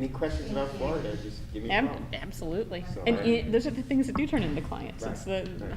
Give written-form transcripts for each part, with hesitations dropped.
Any questions about Florida, just give me a call. Absolutely. So, And alright. those are the things that do turn into clients. Right, It's the right.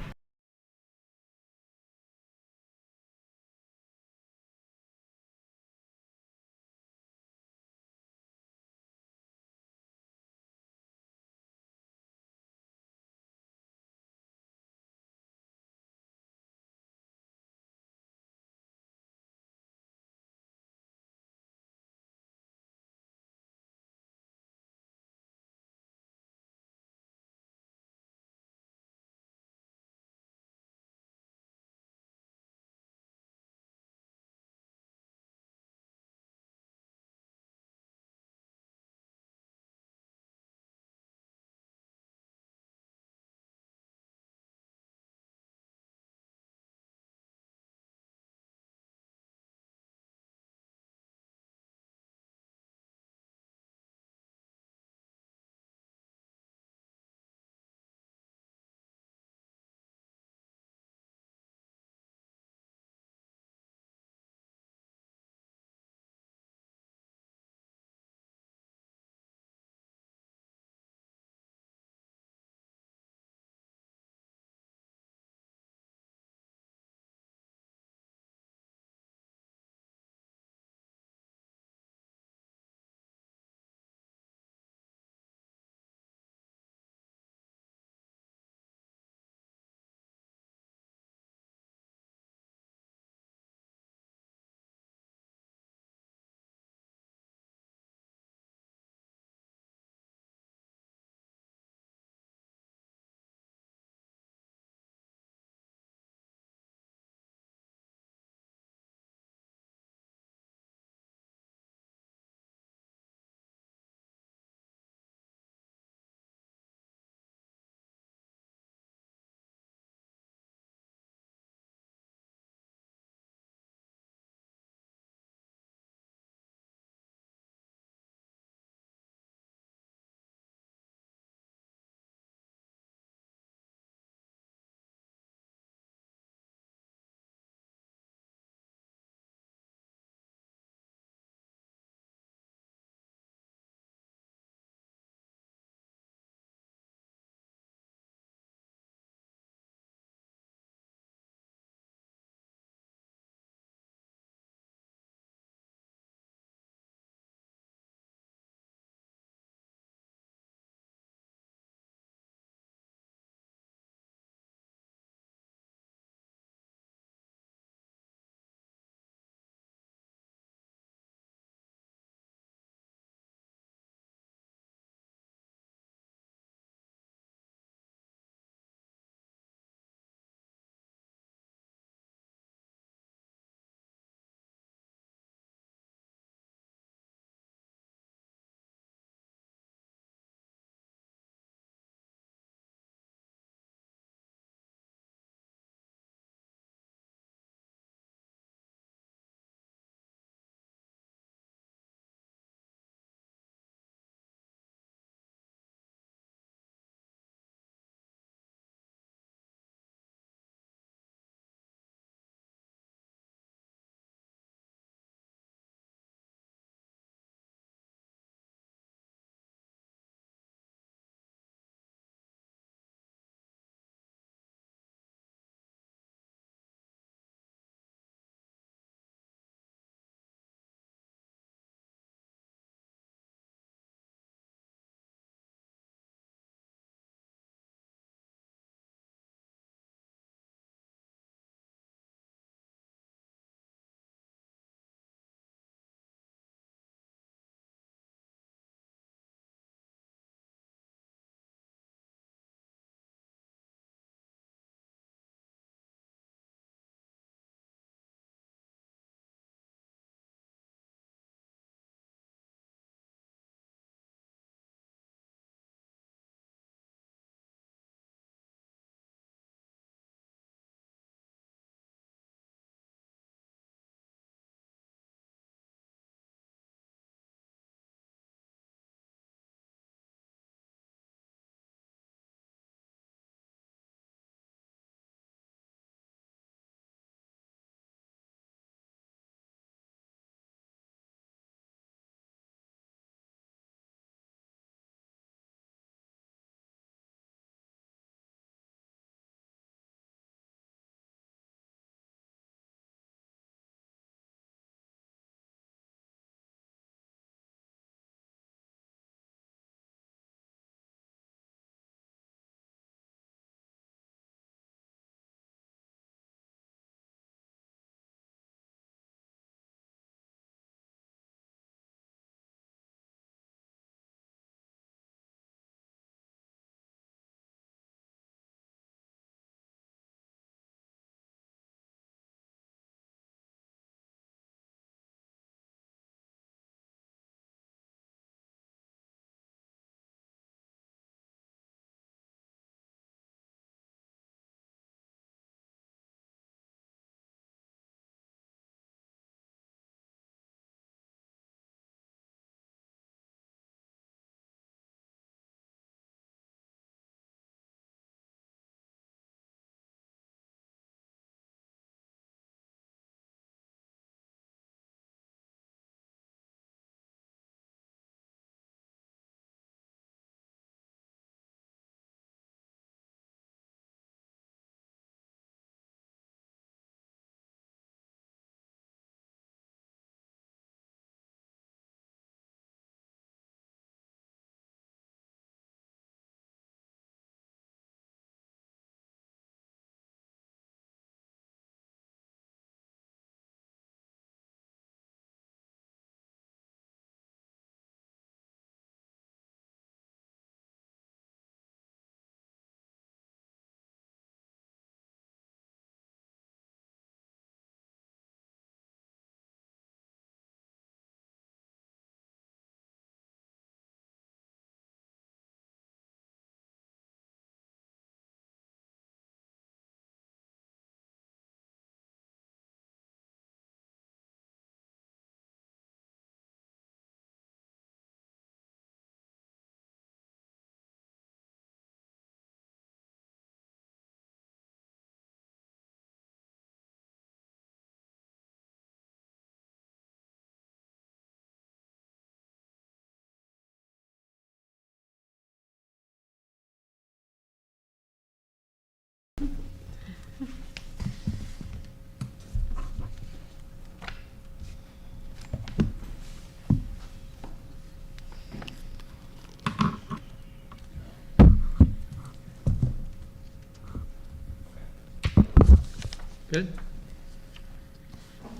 Good.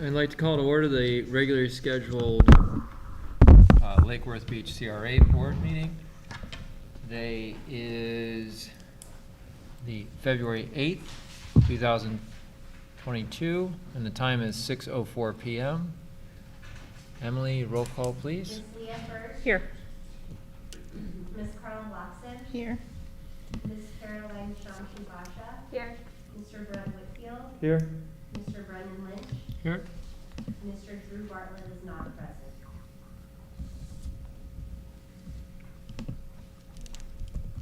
I'd like to call to order the regularly scheduled Lake Worth Beach CRA board meeting. Today is the February 8th, 2022, and the time is 6:04 p.m. Emily, roll call, please. Ms. Leah First. Here. Ms. Carla Watson. Here. Ms. Caroline Shamshi-Basha. Here. Mr. Brett Whitfield. Here. Mr. Brendan Lynch. Here. Mr. Drew Bartlett is not present.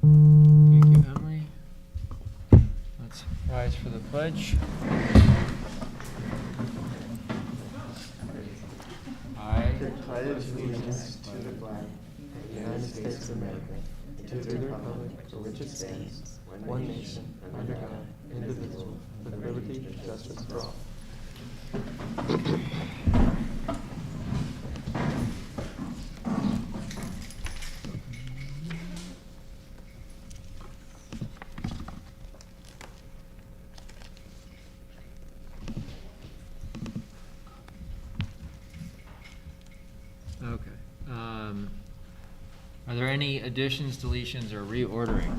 Thank you, Emily. Let's rise for the pledge. I pledge allegiance to the flag of the United States of America, and to the republic for which it stands, one nation, under God, indivisible, with liberty and justice for all. Okay. Are there any additions, deletions, or reordering?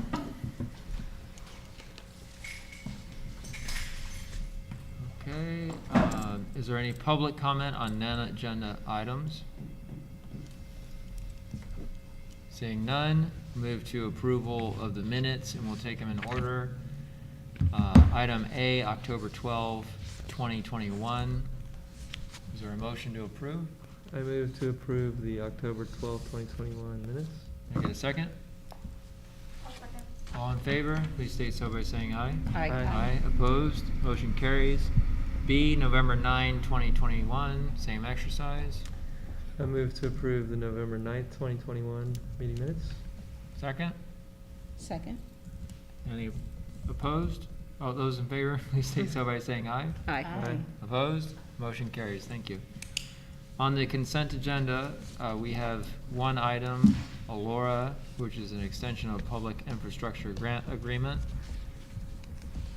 Okay. Is there any public comment on non-agenda items? Seeing none, move to approval of the minutes, and we'll take them in order. Item A, October 12, 2021. Is there a motion to approve? I move to approve the October 12, 2021 minutes. Can I get a second? All in favor, please state so by saying aye. Aye. Aye. Opposed? Motion carries. B, November 9, 2021, same exercise. I move to approve the November 9th, 2021 meeting minutes. Second? Second. Any opposed? All those in favor, please state so by saying aye. Aye. Opposed? Motion carries. Thank you. On the consent agenda, we have one item, Alora, which is an extension of public infrastructure grant agreement.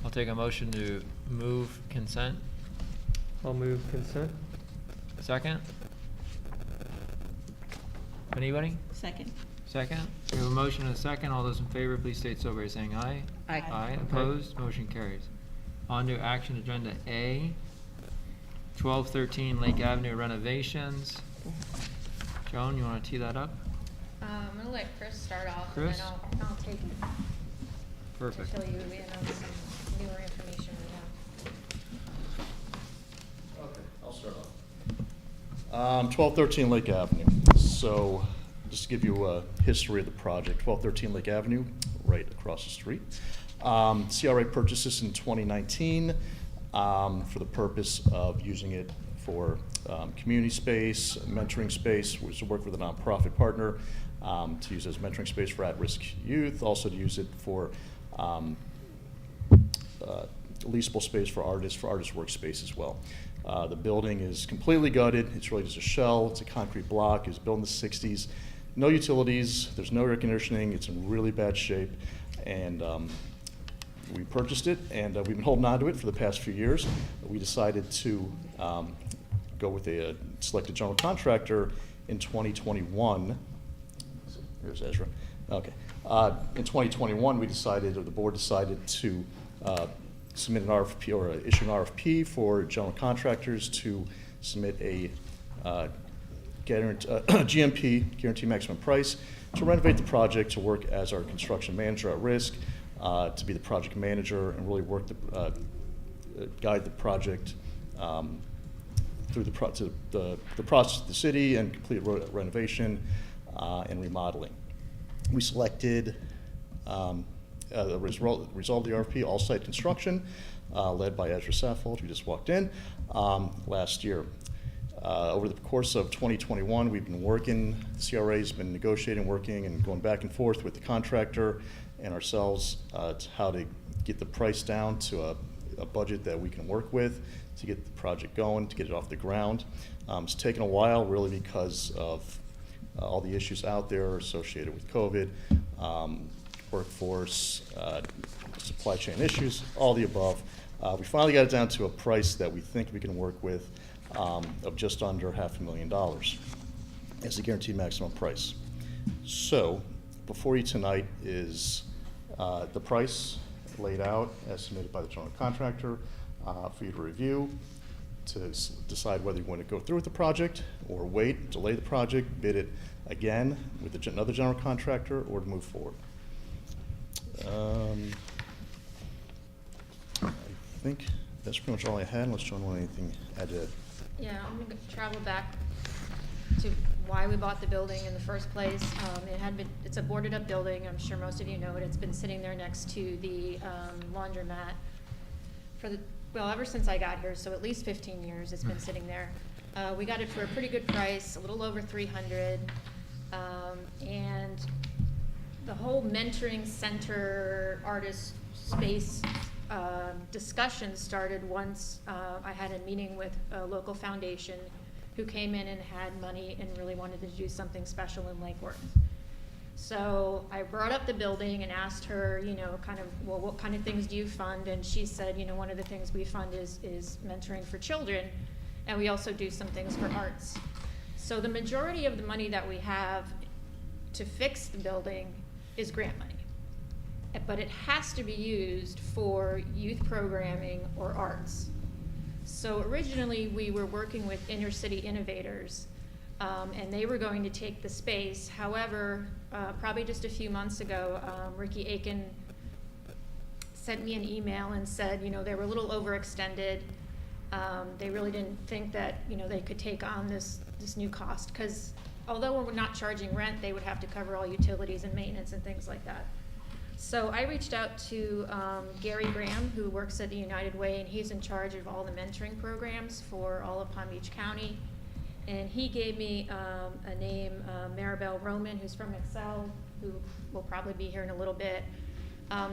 I'll take a motion to move consent. I'll move consent. Second? Anybody? Second. Second? We have a motion and a second. All those in favor, please state so by saying aye. Aye. Aye. Opposed? Motion carries. On to action agenda A, 1213 Lake Avenue renovations. Joan, you want to tee that up? I'm gonna let Chris start off, Chris? and then I'll take it Perfect. to show you, some newer information we have. Okay, I'll start off. 1213 Lake Avenue. So, just to give you a history of the project, 1213 Lake Avenue, right across the street. CRA purchased this in 2019 for the purpose of using it for community space, mentoring space, which to work with a nonprofit partner to use as mentoring space for at-risk youth, also to use it for leasable space for artist workspace as well. The building is completely gutted. It's really just a shell. It's a concrete block. It was built in the 60s. No utilities. There's no air conditioning. It's in really bad shape. And we purchased it, and we've been holding on to it for the past few years. We decided to go with a selected general contractor in 2021. Here's Ezra. Okay. In 2021, we decided, or the board decided, to submit an RFP or issue an RFP for general contractors to submit a GMP, guarantee maximum price, to renovate the project, to work as our construction manager at risk, to be the project manager and really work guide the project through the process of the city and complete renovation and remodeling. We selected, resolved the RFP, all site construction, led by Ezra Saffold, who just walked in last year. Over the course of 2021, we've been working, the CRA's been negotiating, working, and going back and forth with the contractor and ourselves to how to get the price down to a budget that we can work with to get the project going, to get it off the ground. It's taken a while, really, because of all the issues out there associated with COVID, workforce, supply chain issues, all the above. We finally got it down to a price that we think we can work with of just under $500,000 as the guaranteed maximum price. So before you tonight is the price laid out as submitted by the general contractor for you to review, to decide whether you want to go through with the project or wait, delay the project, bid it again with another general contractor, or to move forward. I think that's pretty much all I had, unless John wanted anything added. Yeah, I'm gonna travel back to why we bought the building in the first place. It's a boarded up building, I'm sure most of you know it. It's been sitting there next to the laundromat ever since I got here, so at least 15 years it's been sitting there. We got it for a pretty good price, a little over $300, and the whole mentoring center artist space discussion started once I had a meeting with a local foundation who came in and had money and really wanted to do something special in Lake Worth. So I brought up the building and asked her, what kind of things do you fund? And she said, one of the things we fund is mentoring for children, and we also do some things for arts. So the majority of the money that we have to fix the building is grant money. But it has to be used for youth programming or arts. So originally we were working with Inner City Innovators, and they were going to take the space. However, probably just a few months ago, Ricky Aiken sent me an email and said, they were a little overextended. They really didn't think that, they could take on this new cost, because although we're not charging rent, they would have to cover all utilities and maintenance and things like that. So I reached out to Gary Graham, who works at the United Way, and he's in charge of all the mentoring programs for all of Palm Beach County. And he gave me a name, Maribel Roman, who's from Excel, who will probably be here in a little bit.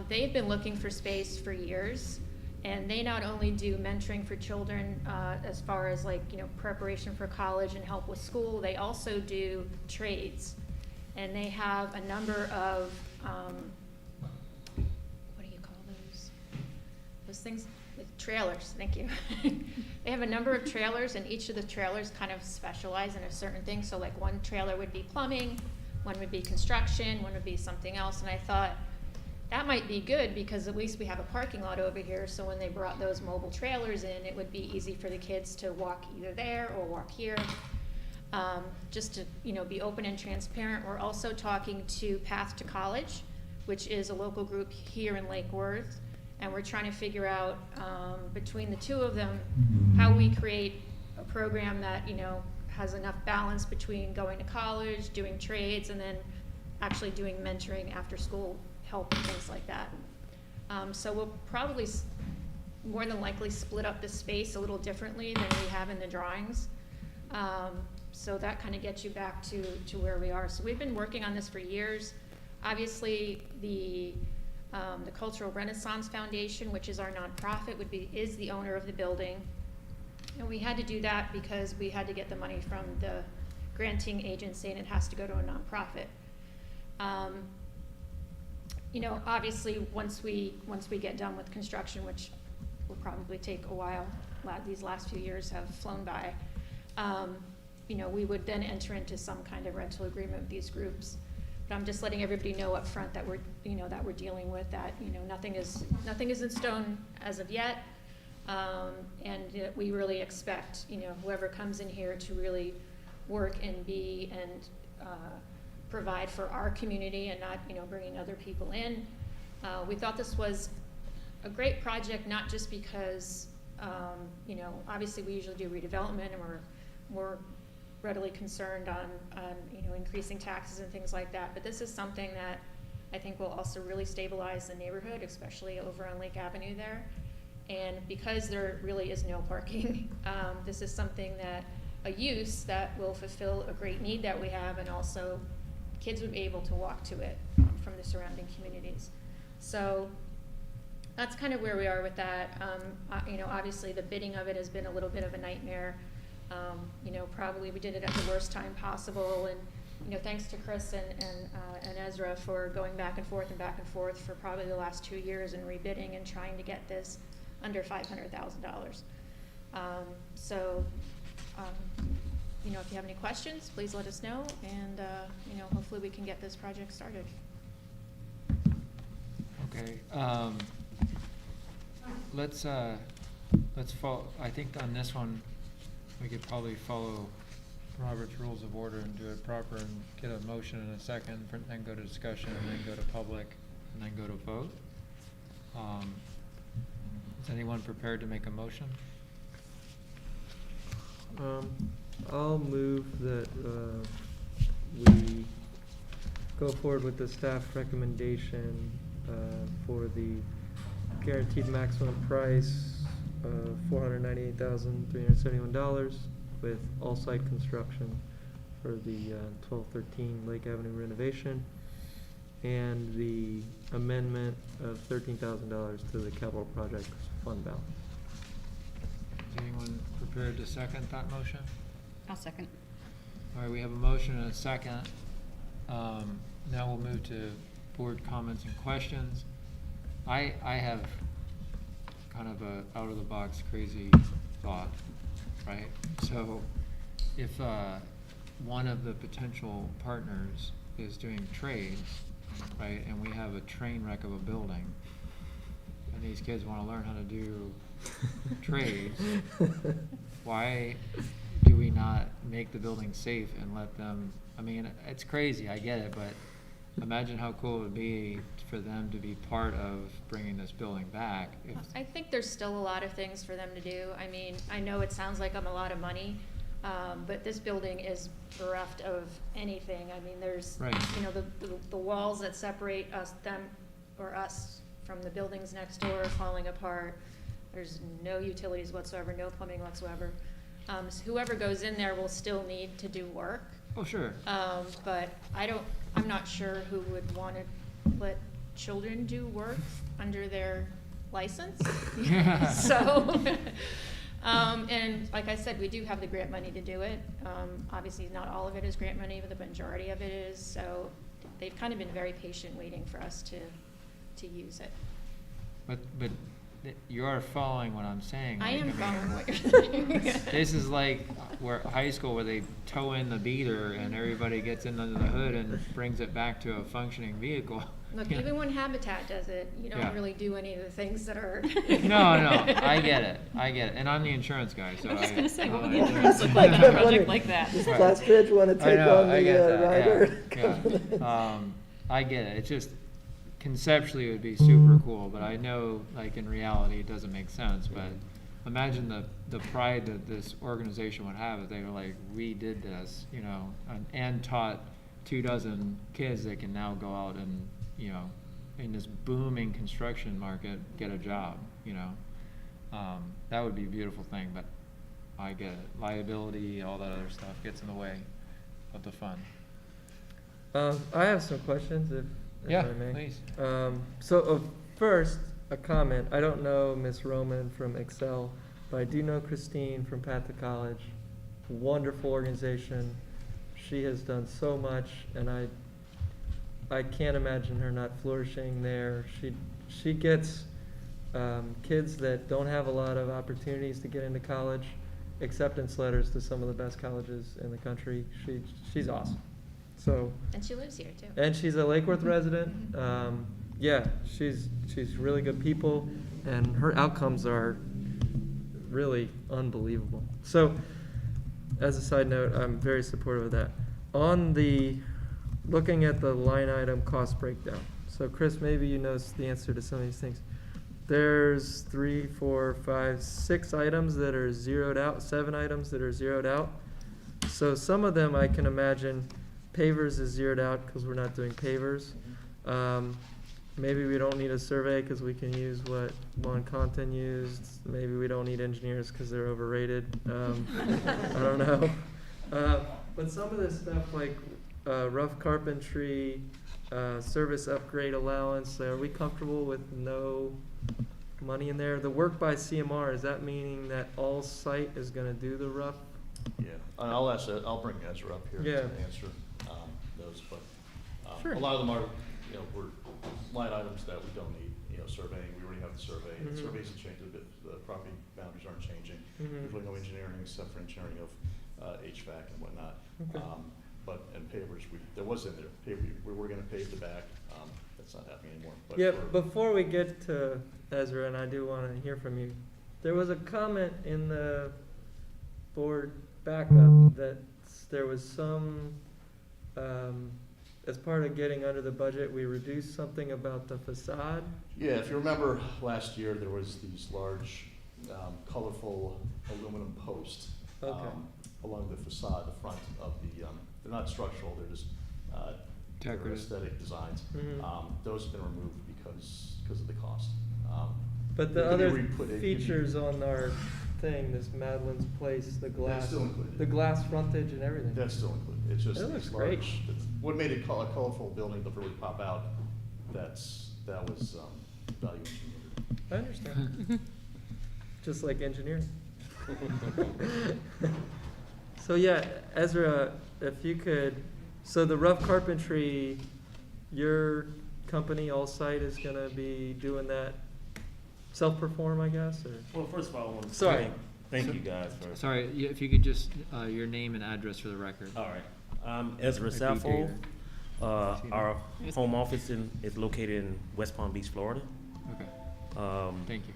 They've been looking for space for years, and they not only do mentoring for children as far as preparation for college and help with school, they also do trades. And they have a number of things, trailers, thank you. They have a number of trailers, and each of the trailers kind of specialize in a certain thing. So one trailer would be plumbing, one would be construction, one would be something else. And I thought that might be good, because at least we have a parking lot over here, so when they brought those mobile trailers in, it would be easy for the kids to walk either there or walk here. Just to be open and transparent. We're also talking to Path to College, which is a local group here in Lake Worth. And we're trying to figure out, between the two of them, how we create a program that, has enough balance between going to college, doing trades, and then actually doing mentoring after school help and things like that. So we'll probably more than likely split up the space a little differently than we have in the drawings. So that kind of gets you back to where we are. So we've been working on this for years. Obviously, the Cultural Renaissance Foundation, which is our nonprofit, is the owner of the building. And we had to do that because we had to get the money from the granting agency, and it has to go to a nonprofit. Obviously, once we get done with construction, which will probably take a while, these last few years have flown by, we would then enter into some kind of rental agreement with these groups. But I'm just letting everybody know up front that we're dealing with that. Nothing is in stone as of yet, and we really expect whoever comes in here to really work and provide for our community and not bringing other people in. We thought this was a great project, not just because obviously we usually do redevelopment, and we're more readily concerned on increasing taxes and things like that. But this is something that I think will also really stabilize the neighborhood, especially over on Lake Avenue there. And because there really is no parking, this is something a use that will fulfill a great need that we have, and also kids would be able to walk to it from the surrounding communities. So that's kind of where we are with that. Obviously the bidding of it has been a little bit of a nightmare. Probably we did it at the worst time possible, and thanks to Chris and Ezra for going back and forth for probably the last 2 years and rebidding and trying to get this under $500,000. So, you know, if you have any questions, please let us know, and, you know, hopefully we can get this project started. Okay, let's follow, I think on this one, we could probably follow Robert's Rules of Order and do it proper and get a motion in a second, then go to discussion, and then go to public, and then go to vote. Is anyone prepared to make a motion? I'll move that, we go forward with the staff recommendation, for the guaranteed maximum price of $498,371 with all-site construction for the 1213 Lake Avenue renovation, and the amendment of $13,000 to the capital projects fund balance. Is anyone prepared to second that motion? I'll second. All right, we have a motion and a second. Now we'll move to board comments and questions. I have kind of a out-of-the-box crazy thought, right? So if one of the potential partners is doing trades, right, and we have a train wreck of a building, and these kids want to learn how to do trades, why do we not make the building safe and let them, I mean, it's crazy, I get it, but imagine how cool it would be for them to be part of bringing this building back. I think there's still a lot of things for them to do. I mean, I know it sounds like I'm a lot of money, but this building is bereft of anything. I mean, there's, Right. you know, the walls that separate us from the buildings next door are falling apart. There's no utilities whatsoever, no plumbing whatsoever. So whoever goes in there will still need to do work. Oh, sure. But I'm not sure who would want to let children do work under their license. Yeah. So, and like I said, we do have the grant money to do it. Obviously, not all of it is grant money, but the majority of it is. So they've kind of been very patient waiting for us to use it. But you are following what I'm saying. I am mean, following what you're saying. This is like where high school where they tow in the beater and everybody gets in under the hood and brings it back to a functioning vehicle. Look, You know? even when Habitat does it, you don't Yeah. really do any of the things that are. No, I get it, and I'm the insurance guy, so I was gonna say, what would the I- insurance look like on a project like that? Does Right. Glassbridge want to I take know, on I get the that, rider? yeah. I get it, it's just, conceptually it would be super cool, but I know, like, in reality, it doesn't make sense, but imagine the pride that this organization would have if they were like, we did this, you know, and taught 24 kids that can now go out and, you know, in this booming construction market, get a job, you know. That would be a beautiful thing, but I get it. Liability, all that other stuff gets in the way of the fun. I have some questions, if Yeah, I may. please. So first, a comment. I don't know Miss Roman from Excel, but I do know Christine from Path to College. Wonderful organization. She has done so much, and I can't imagine her not flourishing there. She gets kids that don't have a lot of opportunities to get into college, acceptance letters to some of the best colleges in the country. She's awesome. So. And she lives here too. And she's a Lake Worth resident. Yeah, she's really good people, and her outcomes are really unbelievable. So, as a side note, I'm very supportive of that. Looking at the line item cost breakdown. So, Chris, maybe you know the answer to some of these things. There's 3, 4, 5, 6 items that are zeroed out, 7 items that are zeroed out. So some of them I can imagine. Pavers is zeroed out because we're not doing pavers. Maybe we don't need a survey because we can use what Juan Content used. Maybe we don't need engineers because they're overrated. I don't know. But some of this stuff like rough carpentry, service upgrade allowance, are we comfortable with no money in there? The work by CMR, is that meaning that all site is going to do the rough? Yeah, and I'll bring Ezra up here Yeah. to answer those, but Sure. a lot of them are, we're line items that we don't need, surveying, we already have the survey. The Mhm. surveys have changed a bit, the property boundaries aren't changing. Mhm. There's really no engineering except for engineering of HVAC and whatnot. Okay. But, and pavers, there was in there, we were gonna pave the back, that's not happening anymore. But Yeah, for- before we get to Ezra, and I do want to hear from you, there was a comment in the board backup that there was some, as part of getting under the budget, we reduced something about the facade. Yeah, if you remember last year, there was these large, colorful aluminum posts Okay. along the facade, the front of the, they're not structural, they're just they're Decorative. aesthetic designs. Mhm. Those have been removed because of the cost. But the It could be other re-put- it could be- features on our thing, this Madeline's Place, the glass, still included. the glass frontage and everything. That's still included. It's just That looks these great. large, what made it a colorful building that really pop out, that was value engineered. I understand. Just like engineering. So yeah, Ezra, if you could, so the rough carpentry, your company, All Site, is gonna be doing that self-perform, I guess, or? Well, first of all, I want to Sorry. thank you guys for. Sorry, if you could just, your name and address for the record. All right. I'm Ezra I do Sappho. dare. Our home office is located in West Palm Beach, Florida. Okay, Thank thank you.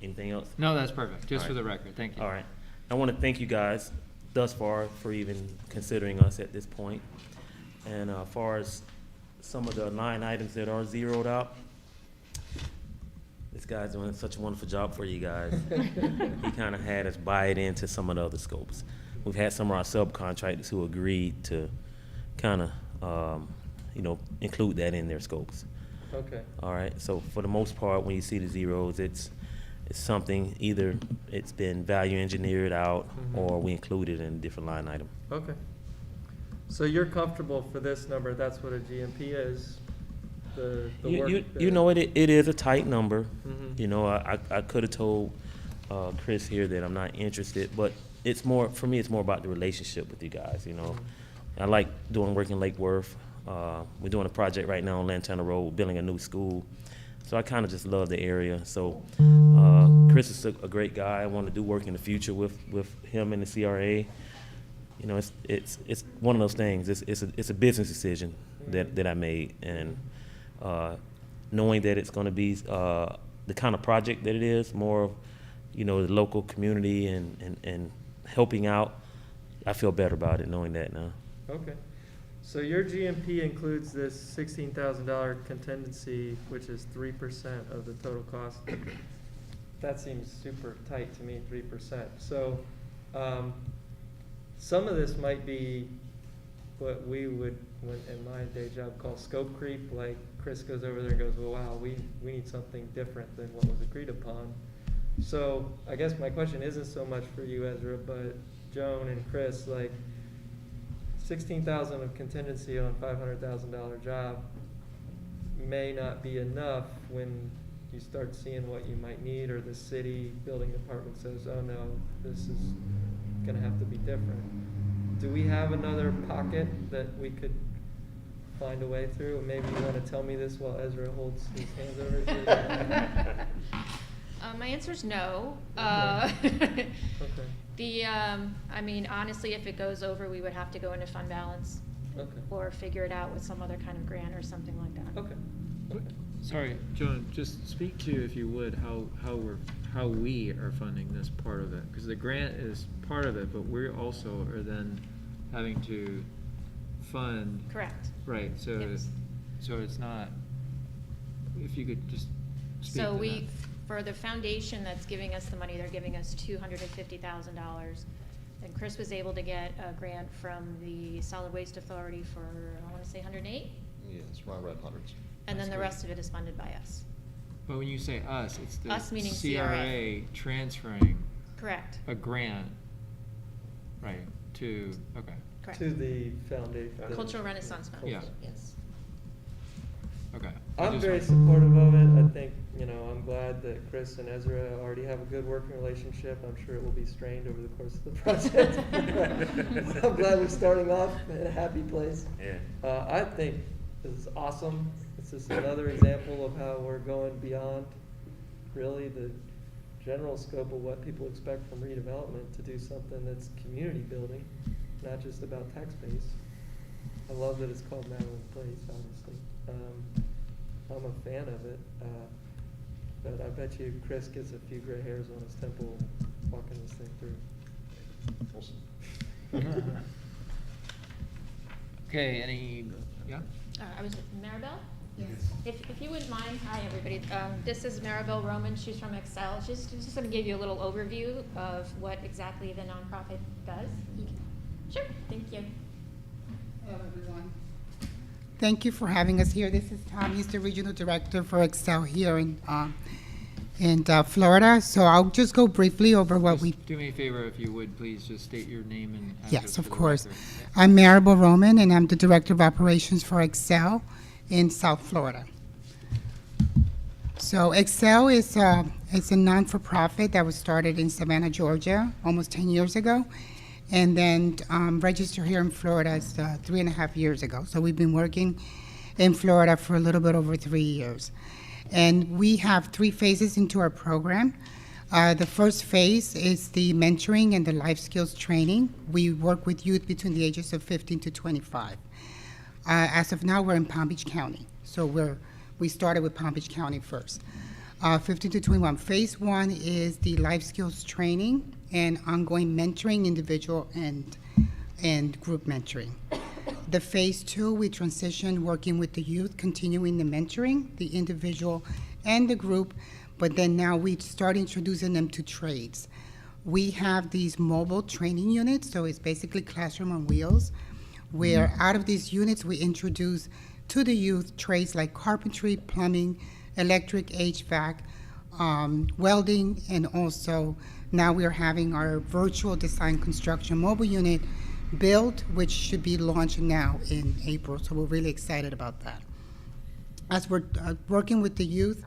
Anything else? No, that's perfect, just for All the right. record, thank you. All right. I want to thank you guys thus far for even considering us at this point. And as far as some of the line items that are zeroed out, this guy's doing such a wonderful job for you guys. He kind of had us buy it into some of the other scopes. We've had some of our subcontractors who agreed to kind of, include that in their scopes. Okay, All right, so for the most part, when you see the zeros, it's something, either it's been value engineered out Mhm. or we include it in a different line item. okay. So you're comfortable for this number, that's what a GMP is, the work? You know, it is a tight number. Mhm. You know, I could have told Chris here that I'm not interested, but it's more, for me, it's more about the relationship with you guys, you know. I like doing work in Lake Worth. We're doing a project right now on Lantana Road, building a new school. So I kind of just love the area. So Chris is a great guy. I want to do work in the future with him and the CRA. You know, it's one of those things. It's a business decision that I made, and knowing that it's going to be the kind of project that it is, more of, the local community and helping out, I feel better about it knowing that now. Okay. So your GMP includes this $16,000 contingency, which is 3% of the total cost. That seems super tight to me, 3%. So, some of this might be what we would, in my day job, call scope creep. Like Chris goes over there and goes, well, wow, we need something different than what was agreed upon. So I guess my question isn't so much for you, Ezra, but Joan and Chris, like, 16,000 of contingency on a $500,000 job may not be enough when you start seeing what you might need, or the city building department says, oh no, this is gonna have to be different. Do we have another pocket that we could find a way through? Maybe you wanna tell me this while Ezra holds his hands over his ears? My answer is no. Okay. Honestly, if it goes over, we would have to go into fund balance Okay, or figure it out with some other kind of grant or something like that. okay. Sorry, Joan, just speak to, if you would, how we are funding this part of it, because the grant is part of it, but we also are then having to fund. Correct. Right, so, Yes. so it's not, if you could just speak So to that. for the foundation that's giving us the money, they're giving us $250,000. And Chris was able to get a grant from the Solid Waste Authority for, I wanna say 108? Yeah, it's around hundreds. And then That's the great. rest of it is funded by us. But when you say us, it's the Us meaning CRA transferring Correct, a grant, right, to, okay, correct. To the foundation. Cultural Renaissance Fund. Yeah. Yes. okay. I I'm just very want- supportive of it. I think, I'm glad that Chris and Ezra already have a good working relationship. I'm sure it will be strained over the course of the project. But I'm glad we're starting off in a happy place. Yeah. I think this is awesome. It's just another example of how we're going beyond really the general scope of what people expect from redevelopment to do something that's community building, not just about tax base. I love that it's called Madeline Place, obviously. I'm a fan of it, but I bet you Chris gets a few gray hairs on his temple walking this thing through. We'll see. Okay, any, yeah? I was Maribel? Yes. If you wouldn't mind, hi everybody. This is Maribel Roman. She's from Excel. She's just going to give you a little overview of what exactly the nonprofit does. Sure. Thank you. Hello, everyone. Thank you for having us here. This is Tom. He's the regional director for Excel here in Florida. So I'll just go briefly over what we. Do me a favor, if you would, please just state your name and address. Yes, for of the course. record. I'm Maribel Roman, and I'm the director of operations for Excel in South Florida. So Excel is a non-for-profit that was started in Savannah, Georgia, almost 10 years ago, and then registered here in Florida 3.5 years ago. So we've been working in Florida for a little bit over 3 years. And we have 3 phases into our program. The first phase is the mentoring and the life skills training. We work with youth between the ages of 15 to 25. As of now, we're in Palm Beach County. So we started with Palm Beach County first. 15 to 21. Phase 1 is the life skills training and ongoing mentoring, individual and group mentoring. The phase 2, we transition working with the youth, continuing the mentoring, the individual and the group, but then now we start introducing them to trades. We have these mobile training units, so it's basically classroom on wheels, where out of these units we introduce to the youth trades like carpentry, plumbing, electric, HVAC, welding, and also now we are having our virtual design construction mobile unit built, which should be launched now in April, so we're really excited about that. As we're working with the youth,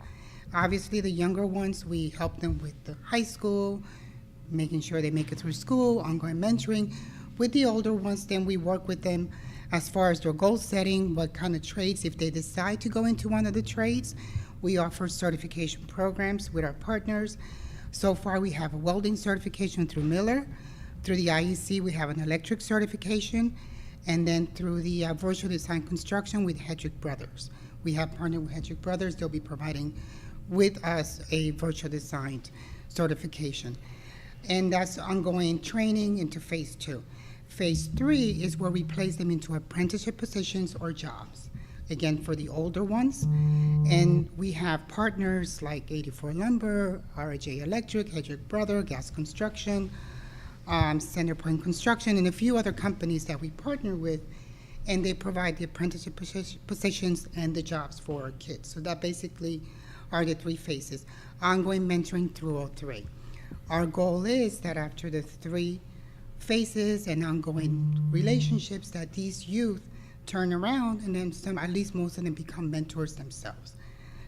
obviously the younger ones, we help them with the high school, making sure they make it through school, ongoing mentoring. With the older ones, then we work with them as far as their goal setting, what kind of trades, if they decide to go into one of the trades, we offer certification programs with our partners. So far we have a welding certification through Miller. Through the IEC, we have an electric certification, and then through the virtual design construction with Hedrick Brothers. We have partnered with Hedrick Brothers. They'll be providing with us a virtual design certification. And that's ongoing training into phase 2. Phase 3 is where we place them into apprenticeship positions or jobs, again, for the older ones. And we have partners like 84 Lumber, RJ Electric, Hedrick Brother, Gas Construction, Centerpoint Construction, and a few other companies that we partner with, and they provide the apprenticeship positions and the jobs for our kids. So that basically are the 3 phases, ongoing mentoring through all 3. Our goal is that after the 3 phases and ongoing relationships, that these youth turn around and then at least most of them become mentors themselves.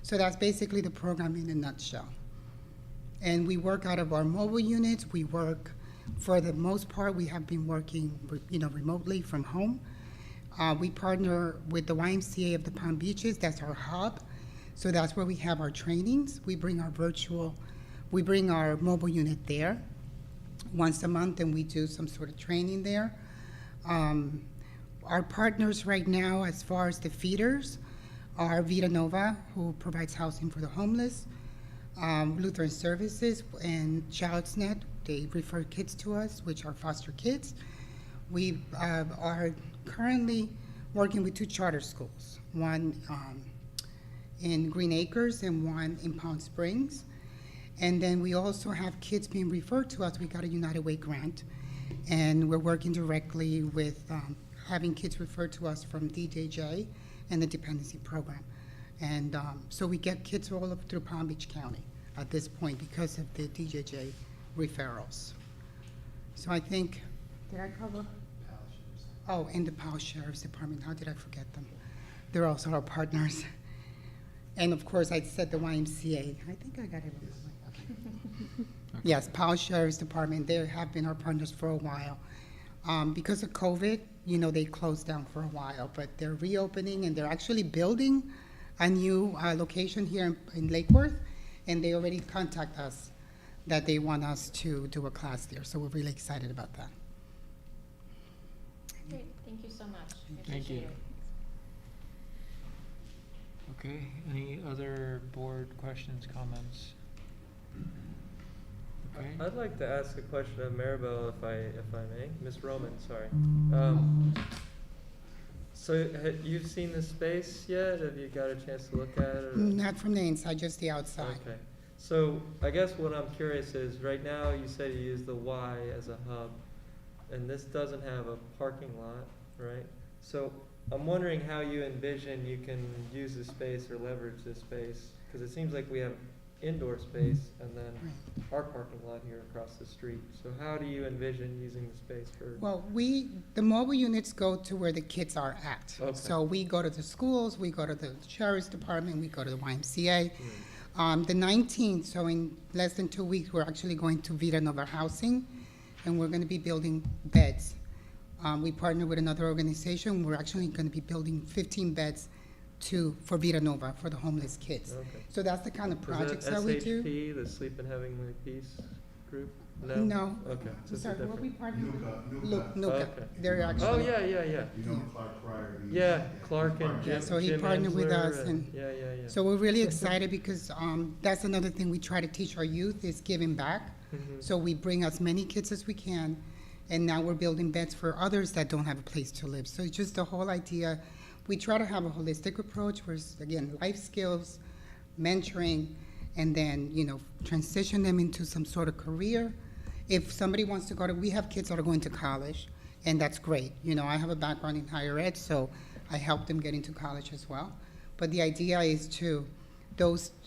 So that's basically the program in a nutshell. And we work out of our mobile units. We work, for the most part, we have been working remotely from home. We partner with the YMCA of the Palm Beaches. That's our hub. So that's where we have our trainings. We bring our mobile unit there once a month, and we do some sort of training there. Our partners right now, as far as the feeders, are Vita Nova, who provides housing for the homeless, Lutheran Services, and Child'sNet. They refer kids to us, which are foster kids. We are currently working with 2 charter schools, one in Green Acres and one in Palm Springs. And then we also have kids being referred to us. We got a United Way grant, and we're working directly with having kids referred to us from DJJ and the dependency program. And so we get kids all up through Palm Beach County at this point because of the DJJ referrals. So I think, did I cover? Oh, and the Powell Sheriff's Department, how did I forget them? They're also our partners. And of course, I said the YMCA. I think I got it wrong. Okay. Yes, Powell Sheriff's Department, they have been our partners for a while. Because of COVID, they closed down for a while, but they're reopening and they're actually building a new location here in Lake Worth, and they already contact us that they want us to do a class there. So we're really excited about that. Great, thank you so much. I Thank you. appreciate it. Okay, any other board questions, comments? Okay. I'd like to ask a question of Maribel, if I may. Ms. Roman, sorry. So you've seen the space yet? Have you got a chance to look at it? Or? Not from the inside, just the outside. Okay. So I guess what I'm curious is, right now you said you use the Y as a hub, and this doesn't have a parking lot, right? So I'm wondering how you envision you can use this space or leverage this space, because it seems like we have indoor space and then our parking lot here across the street. So how do you envision using the space for? Well, the mobile units go to where the kids are at. Okay. So we go to the schools, we go to the sheriff's department, we go to the YMCA. The 19th, so in less than 2 weeks, we're actually going to Vida Nova Housing, and we're going to be building beds. We partner with another organization. We're actually going to be building 15 beds for Vida Nova, for the homeless kids. Okay. So that's the kind of projects that we do. SHP, the Sleep and Having Peace group? No. Okay. So I'm it's sorry, different. what we partner with? Nuka. Nuka. Okay. They're actually. Oh, yeah. You know Clark Pryor? Yeah, Clark and Jim. So he Jim partnered with Ensler us and- Yeah. So we're really excited because that's another thing we try to teach our youth is giving back. Mhm. So we bring as many kids as we can, and now we're building beds for others that don't have a place to live. So it's just the whole idea. We try to have a holistic approach where, again, life skills, mentoring, and then, transition them into some sort of career. If somebody wants to we have kids that are going to college, and that's great. I have a background in higher ed, so I help them get into college as well. But the idea is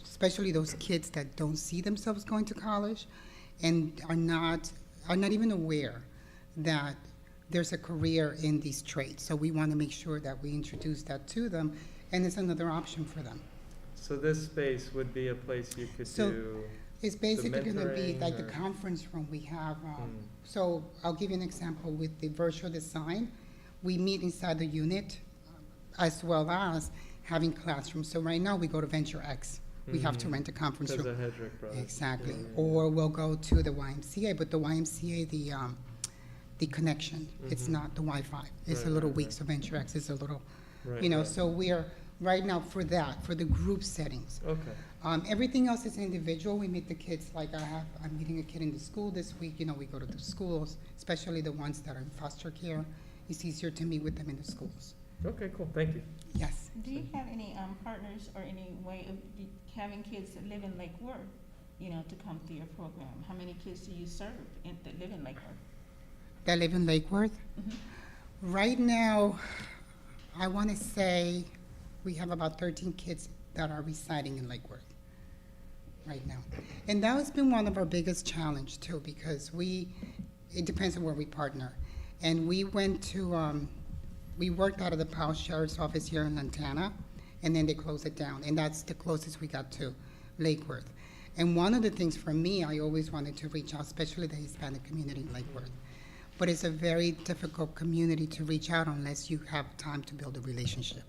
especially those kids that don't see themselves going to college and are not even aware that there's a career in these trades. So we want to make sure that we introduce that to them, and it's another option for them. So this space would be a place you could So do. It's basically going to be mentoring like the or- conference room we have. So I'll give you an example with the virtual design. We meet inside the unit as well as having classrooms. So right now we go to Venture X. We have to rent a conference Because room. of Hedrick Brothers. Exactly. Yeah. Or we'll go to the YMCA, but the YMCA, the connection, it's Mhm. not the Wi-Fi. It's Right, a little right, weak, right. so Venture X is a little, Right, right. so we're, right now for the group settings. Okay. Everything else is individual. We meet the kids, I'm meeting a kid in the school this week, we go to the schools, especially the ones that are in foster care. It's easier to meet with them in the schools. Okay, cool. Thank you. Yes. Do you have any partners or any way of having kids that live in Lake Worth, to come through your program? How many kids do you serve that live in Lake Worth? That live in Lake Worth? Mhm. Right now, I want to say we have about 13 kids that are residing in Lake Worth right now. And that has been one of our biggest challenge too, because it depends on where we partner. And we went to, we worked out of the Powell Sheriff's Office here in Lantana, and then they closed it down. And that's the closest we got to Lake Worth. And one of the things for me, I always wanted to reach out, especially the Hispanic community in Lake Worth. But it's a very difficult community to reach out unless you have time to build a relationship.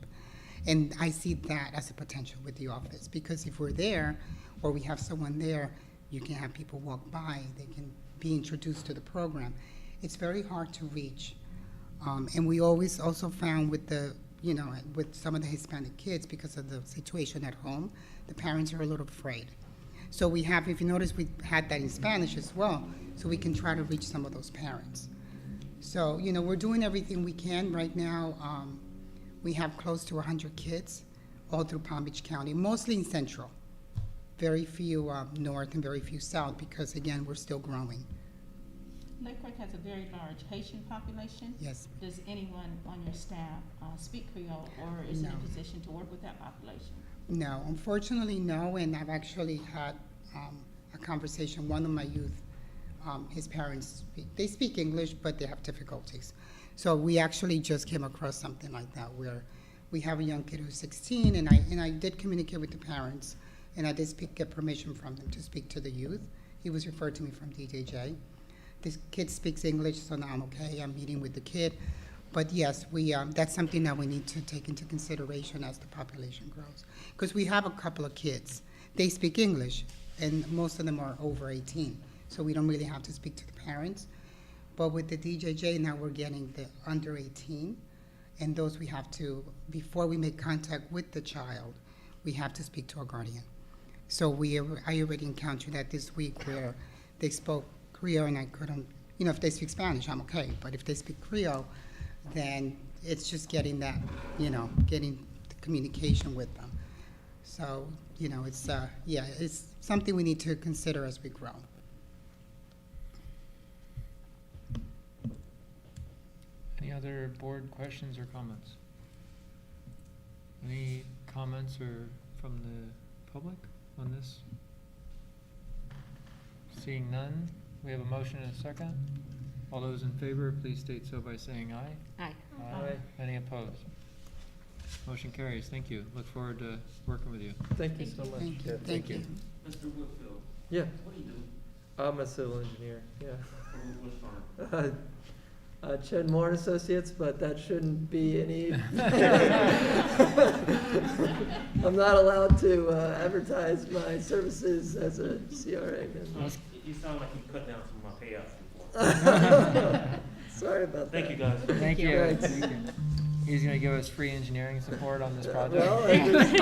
And I see that as a potential with the office, because if we're there, or we have someone there, you can have people walk by, they can be introduced to the program. It's very hard to reach. And we always also found with with some of the Hispanic kids, because of the situation at home, the parents are a little afraid. So we have, if you notice, we had that in Spanish as well, so we can try to reach some of those parents. So, we're doing everything we can. Right now, we have close to 100 kids all through Palm Beach County, mostly in Central. Very few north and very few south, because again, we're still growing. Lake Worth has a very large Haitian population. Yes. Does anyone on your staff speak Creole or is in No. a position to work with that population? No, unfortunately, no. And I've actually had a conversation. One of my youth, his parents, they speak English, but they have difficulties. So we actually just came across something like that, where we have a young kid who's 16, and I did communicate with the parents, and I did get permission from them to speak to the youth. He was referred to me from DJJ. This kid speaks English, so now I'm okay. I'm meeting with the kid. But yes, that's something that we need to take into consideration as the population grows. Because we have a couple of kids. They speak English, and most of them are over 18, so we don't really have to speak to the parents. But with the DJJ, now we're getting the under 18, and those we have to, before we make contact with the child, we have to speak to a guardian. So I already encountered that this week where they spoke Creole and I couldn't, if they speak Spanish, I'm okay. But if they speak Creole, then it's just getting that, getting the communication with them. So, it's something we need to consider as we grow. Any other board questions or comments? Any comments or from the public on this? Seeing none, we have a motion and a second. All those in favor, please state so by saying aye. Aye. Aye. Any opposed? Motion carries. Thank you. Look forward to working with you. Thank you so much. Thank you. Yeah, Thank you. Mr. Woodfield, Yeah, what do you do? I'm a civil engineer, yeah. Which firm? Ched Moore and Associates, but that shouldn't be any. I'm not allowed to advertise my services as a CRA member. You sound like you cut down some of my payouts before. Sorry about that. Thank you, guys. Thank you. Thanks. Thank you. He's gonna give us free engineering support on this project. Well, there's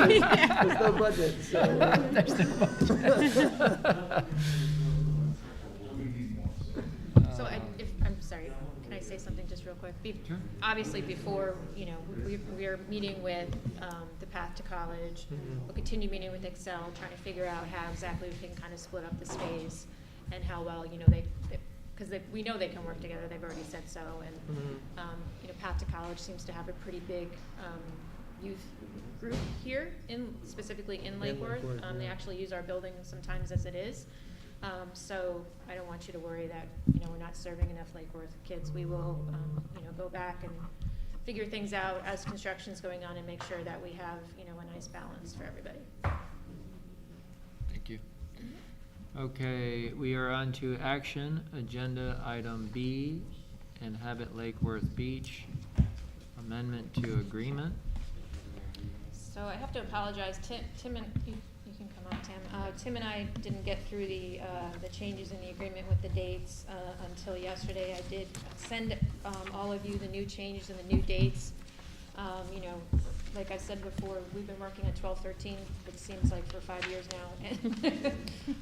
no budget, so. So I'm sorry, can I say something just real quick? Sure. Obviously, before, we're meeting with the Path to College. We'll continue meeting with Excel, trying to figure out how exactly we can kind of split up the space and how well, because we know they can work together, they've already said so. And, Path to College seems to have a pretty big youth group here, specifically in Lake Worth. They Yeah. actually use our building sometimes as it is. So I don't want you to worry that, we're not serving enough Lake Worth kids. We will, go back and figure things out as construction's going on and make sure that we have, a nice balance for everybody. Thank you. Okay, we are on to action, agenda item B, Inhabit Lake Worth Beach, amendment to agreement. So I have to apologize, Tim and, you can come up, Tim. Tim and I didn't get through the changes in the agreement with the dates until yesterday. I did send all of you the new changes and the new dates. Like I said before, we've been working at 1213, it seems like for 5 years now. And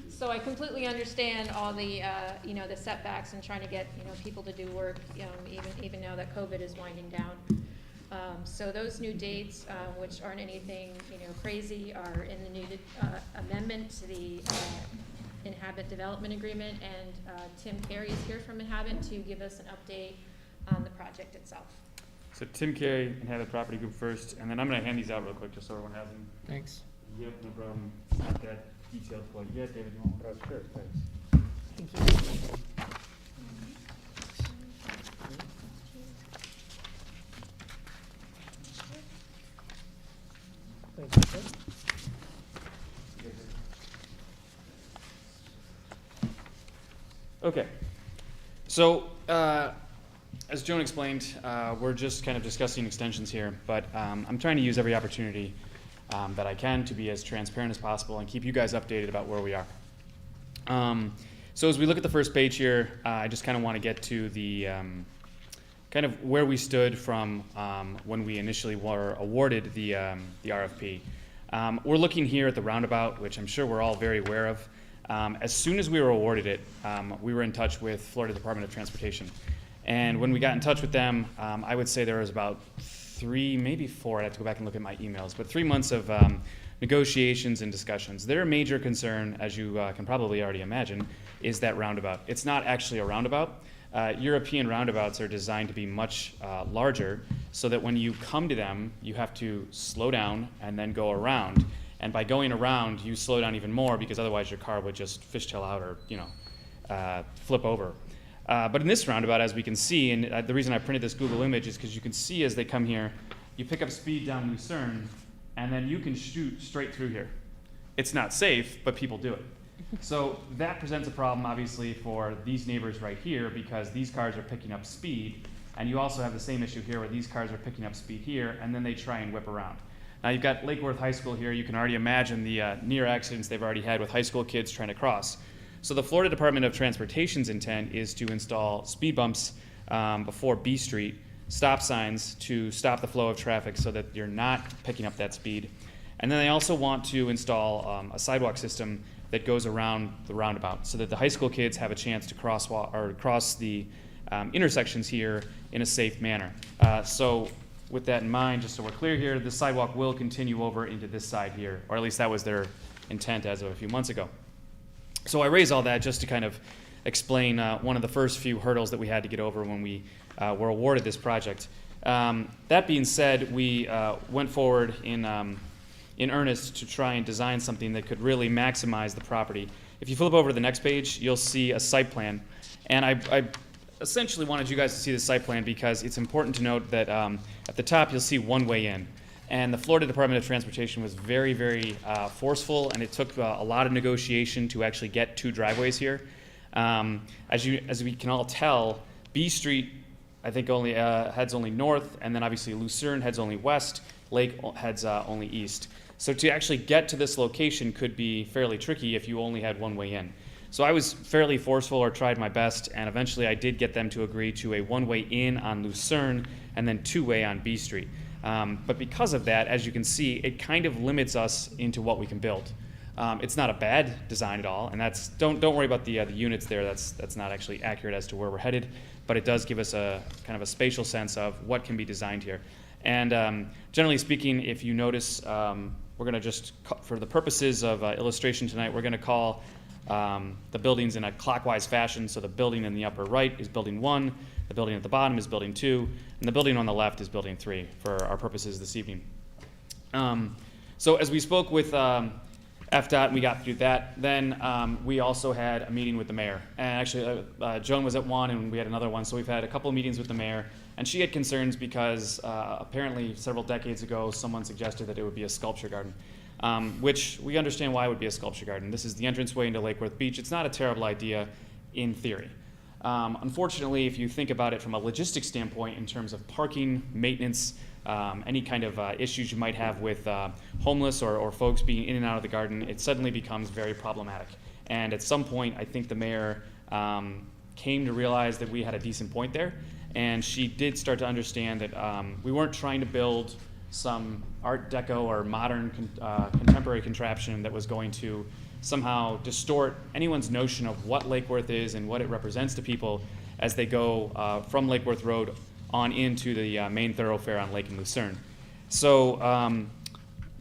so I completely understand all the, the setbacks and trying to get, people to do work, even now that COVID is winding down. So those new dates, which aren't anything, crazy, are in the new amendment to the Inhabit Development Agreement, and Tim Carey is here from Inhabit to give us an update on the project itself. So Tim Carey, Inhabit Property Group first, and then I'm going to hand these out real quick just so everyone has them. Thanks. Yep, no problem. Not that detailed, but yeah, David, you want one? Sure, thanks. Thank you. Thank you, sir. Okay. So, as Joan explained, we're just kind of discussing extensions here, but I'm trying to use every opportunity that I can to be as transparent as possible and keep you guys updated about where we are. So as we look at the first page here, I just kind of want to get to the kind of where we stood from when we initially were awarded the RFP. We're looking here at the roundabout, which I'm sure we're all very aware of. As soon as we were awarded it, we were in touch with Florida Department of Transportation. And when we got in touch with them, I would say there was about 3, maybe 4, I'd have to go back and look at my emails, but 3 months of negotiations and discussions. Their major concern, as you can probably already imagine, is that roundabout. It's not actually a roundabout. European roundabouts are designed to be much larger so that when you come to them, you have to slow down and then go around. And by going around, you slow down even more because otherwise your car would just fishtail out or, flip over. But in this roundabout, as we can see, and the reason I printed this Google image is because you can see as they come here, you pick up speed down Lucerne, and then you can shoot straight through here. It's not safe, but people do it. So that presents a problem, obviously, for these neighbors right here because these cars are picking up speed, And you also have the same issue here where these cars are picking up speed here, and then they try and whip around. Now you've got Lake Worth High School here. You can already imagine the near accidents they've already had with high school kids trying to cross. So the Florida Department of Transportation's intent is to install speed bumps before B Street, stop signs to stop the flow of traffic so that you're not picking up that speed. And then they also want to install a sidewalk system that goes around the roundabout so that the high school kids have a chance to cross the intersections here in a safe manner. So with that in mind, just so we're clear here, the sidewalk will continue over into this side here, or at least that was their intent as of a few months ago. So I raise all that just to kind of explain one of the first few hurdles that we had to get over when we were awarded this project. That being said, we went forward in earnest to try and design something that could really maximize the property. If you flip over to the next page, you'll see a site plan. And I essentially wanted you guys to see the site plan because it's important to note that at the top you'll see one way in. And the Florida Department of Transportation was very, very forceful, and it took a lot of negotiation to actually get 2 driveways here. As we can all tell, B Street, I think, only heads only north, and then obviously Lucerne heads only west, Lake heads only east. So to actually get to this location could be fairly tricky if you only had one way in. So I was fairly forceful, or tried my best, and eventually I did get them to agree to a one-way in on Lucerne and then 2-way on B Street. But because of that, as you can see, it kind of limits us into what we can build. It's not a bad design at all, and that's don't worry about the units there. That's not actually accurate as to where we're headed, but it does give us a kind of a spatial sense of what can be designed here. And generally speaking, if you notice, we're going to just, for the purposes of illustration tonight, we're going to call the buildings in a clockwise fashion. So the building in the upper right is building 1, the building at the bottom is building 2, and the building on the left is building 3 for our purposes this evening. So as we spoke with FDOT, we got through that. Then we also had a meeting with the mayor. And actually, Joan was at one, and we had another one. So we've had a couple of meetings with the mayor. And she had concerns because apparently several decades ago, someone suggested that it would be a sculpture garden, which we understand why it would be a sculpture garden. This is the entranceway into Lake Worth Beach. It's not a terrible idea in theory. Unfortunately, if you think about it from a logistics standpoint in terms of parking, maintenance, any kind of issues you might have with homeless or folks being in and out of the garden, it suddenly becomes very problematic. And at some point, I think the mayor came to realize that we had a decent point there, and she did start to understand that we weren't trying to build some Art Deco or modern contemporary contraption that was going to somehow distort anyone's notion of what Lake Worth is and what it represents to people as they go from Lake Worth Road on into the main thoroughfare on Lake and Lucerne. So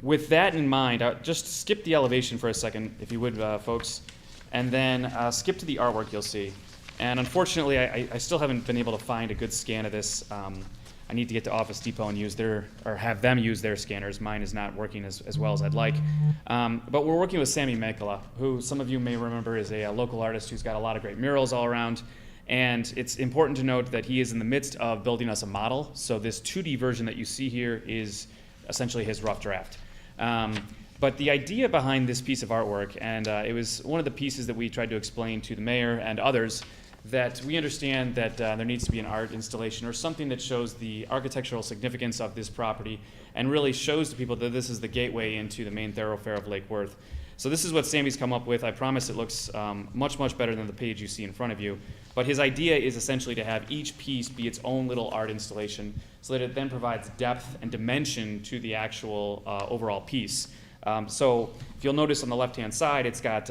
with that in mind, just skip the elevation for a second, if you would, folks, and then skip to the artwork you'll see. And unfortunately, I still haven't been able to find a good scan of this. I need to get to Office Depot and have them use their scanners. Mine is not working as well as I'd like. But we're working with Sammy Makala, who some of you may remember is a local artist who's got a lot of great murals all around. And it's important to note that he is in the midst of building us a model. So this 2D version that you see here is essentially his rough draft. But the idea behind this piece of artwork, and it was one of the pieces that we tried to explain to the mayor and others, that we understand that there needs to be an art installation or something that shows the architectural significance of this property and really shows to people that this is the gateway into the main thoroughfare of Lake Worth. So this is what Sammy's come up with. I promise it looks much, much better than the page you see in front of you. But his idea is essentially to have each piece be its own little art installation so that it then provides depth and dimension to the actual overall piece. So if you'll notice on the left-hand side, it's got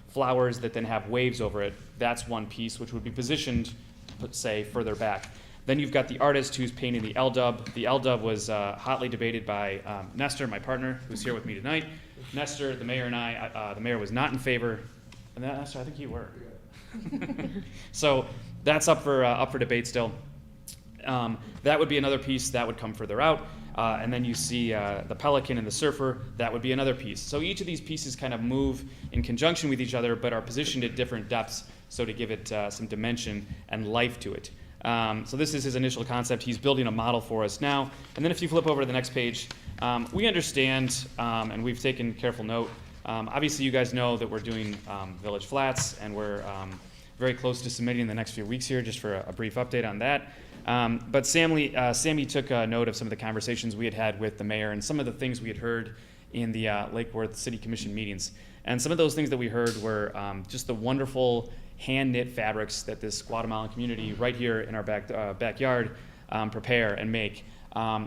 flowers that then have waves over it. That's one piece, which would be positioned, say, further back. Then you've got the artist who's painting the L-dub. The L-dub was hotly debated by Nestor, my partner, who's here with me tonight. Nestor, the mayor, and I, the mayor was not in favor. And Nestor, I think you were. So that's up for debate still. That would be another piece that would come further out. And then you see the pelican and the surfer. That would be another piece. So each of these pieces kind of move in conjunction with each other, but are positioned at different depths, so to give it some dimension and life to it. So this is his initial concept. He's building a model for us now. And then if you flip over to the next page, we understand, and we've taken careful note, obviously you guys know that we're doing Village Flats, and we're very close to submitting in the next few weeks here, just for a brief update on that. But Sammy took note of some of the conversations we had had with the mayor and some of the things we had heard in the Lake Worth City Commission meetings. And some of those things that we heard were just the wonderful hand-knit fabrics that this Guatemalan community right here in our backyard prepare and make.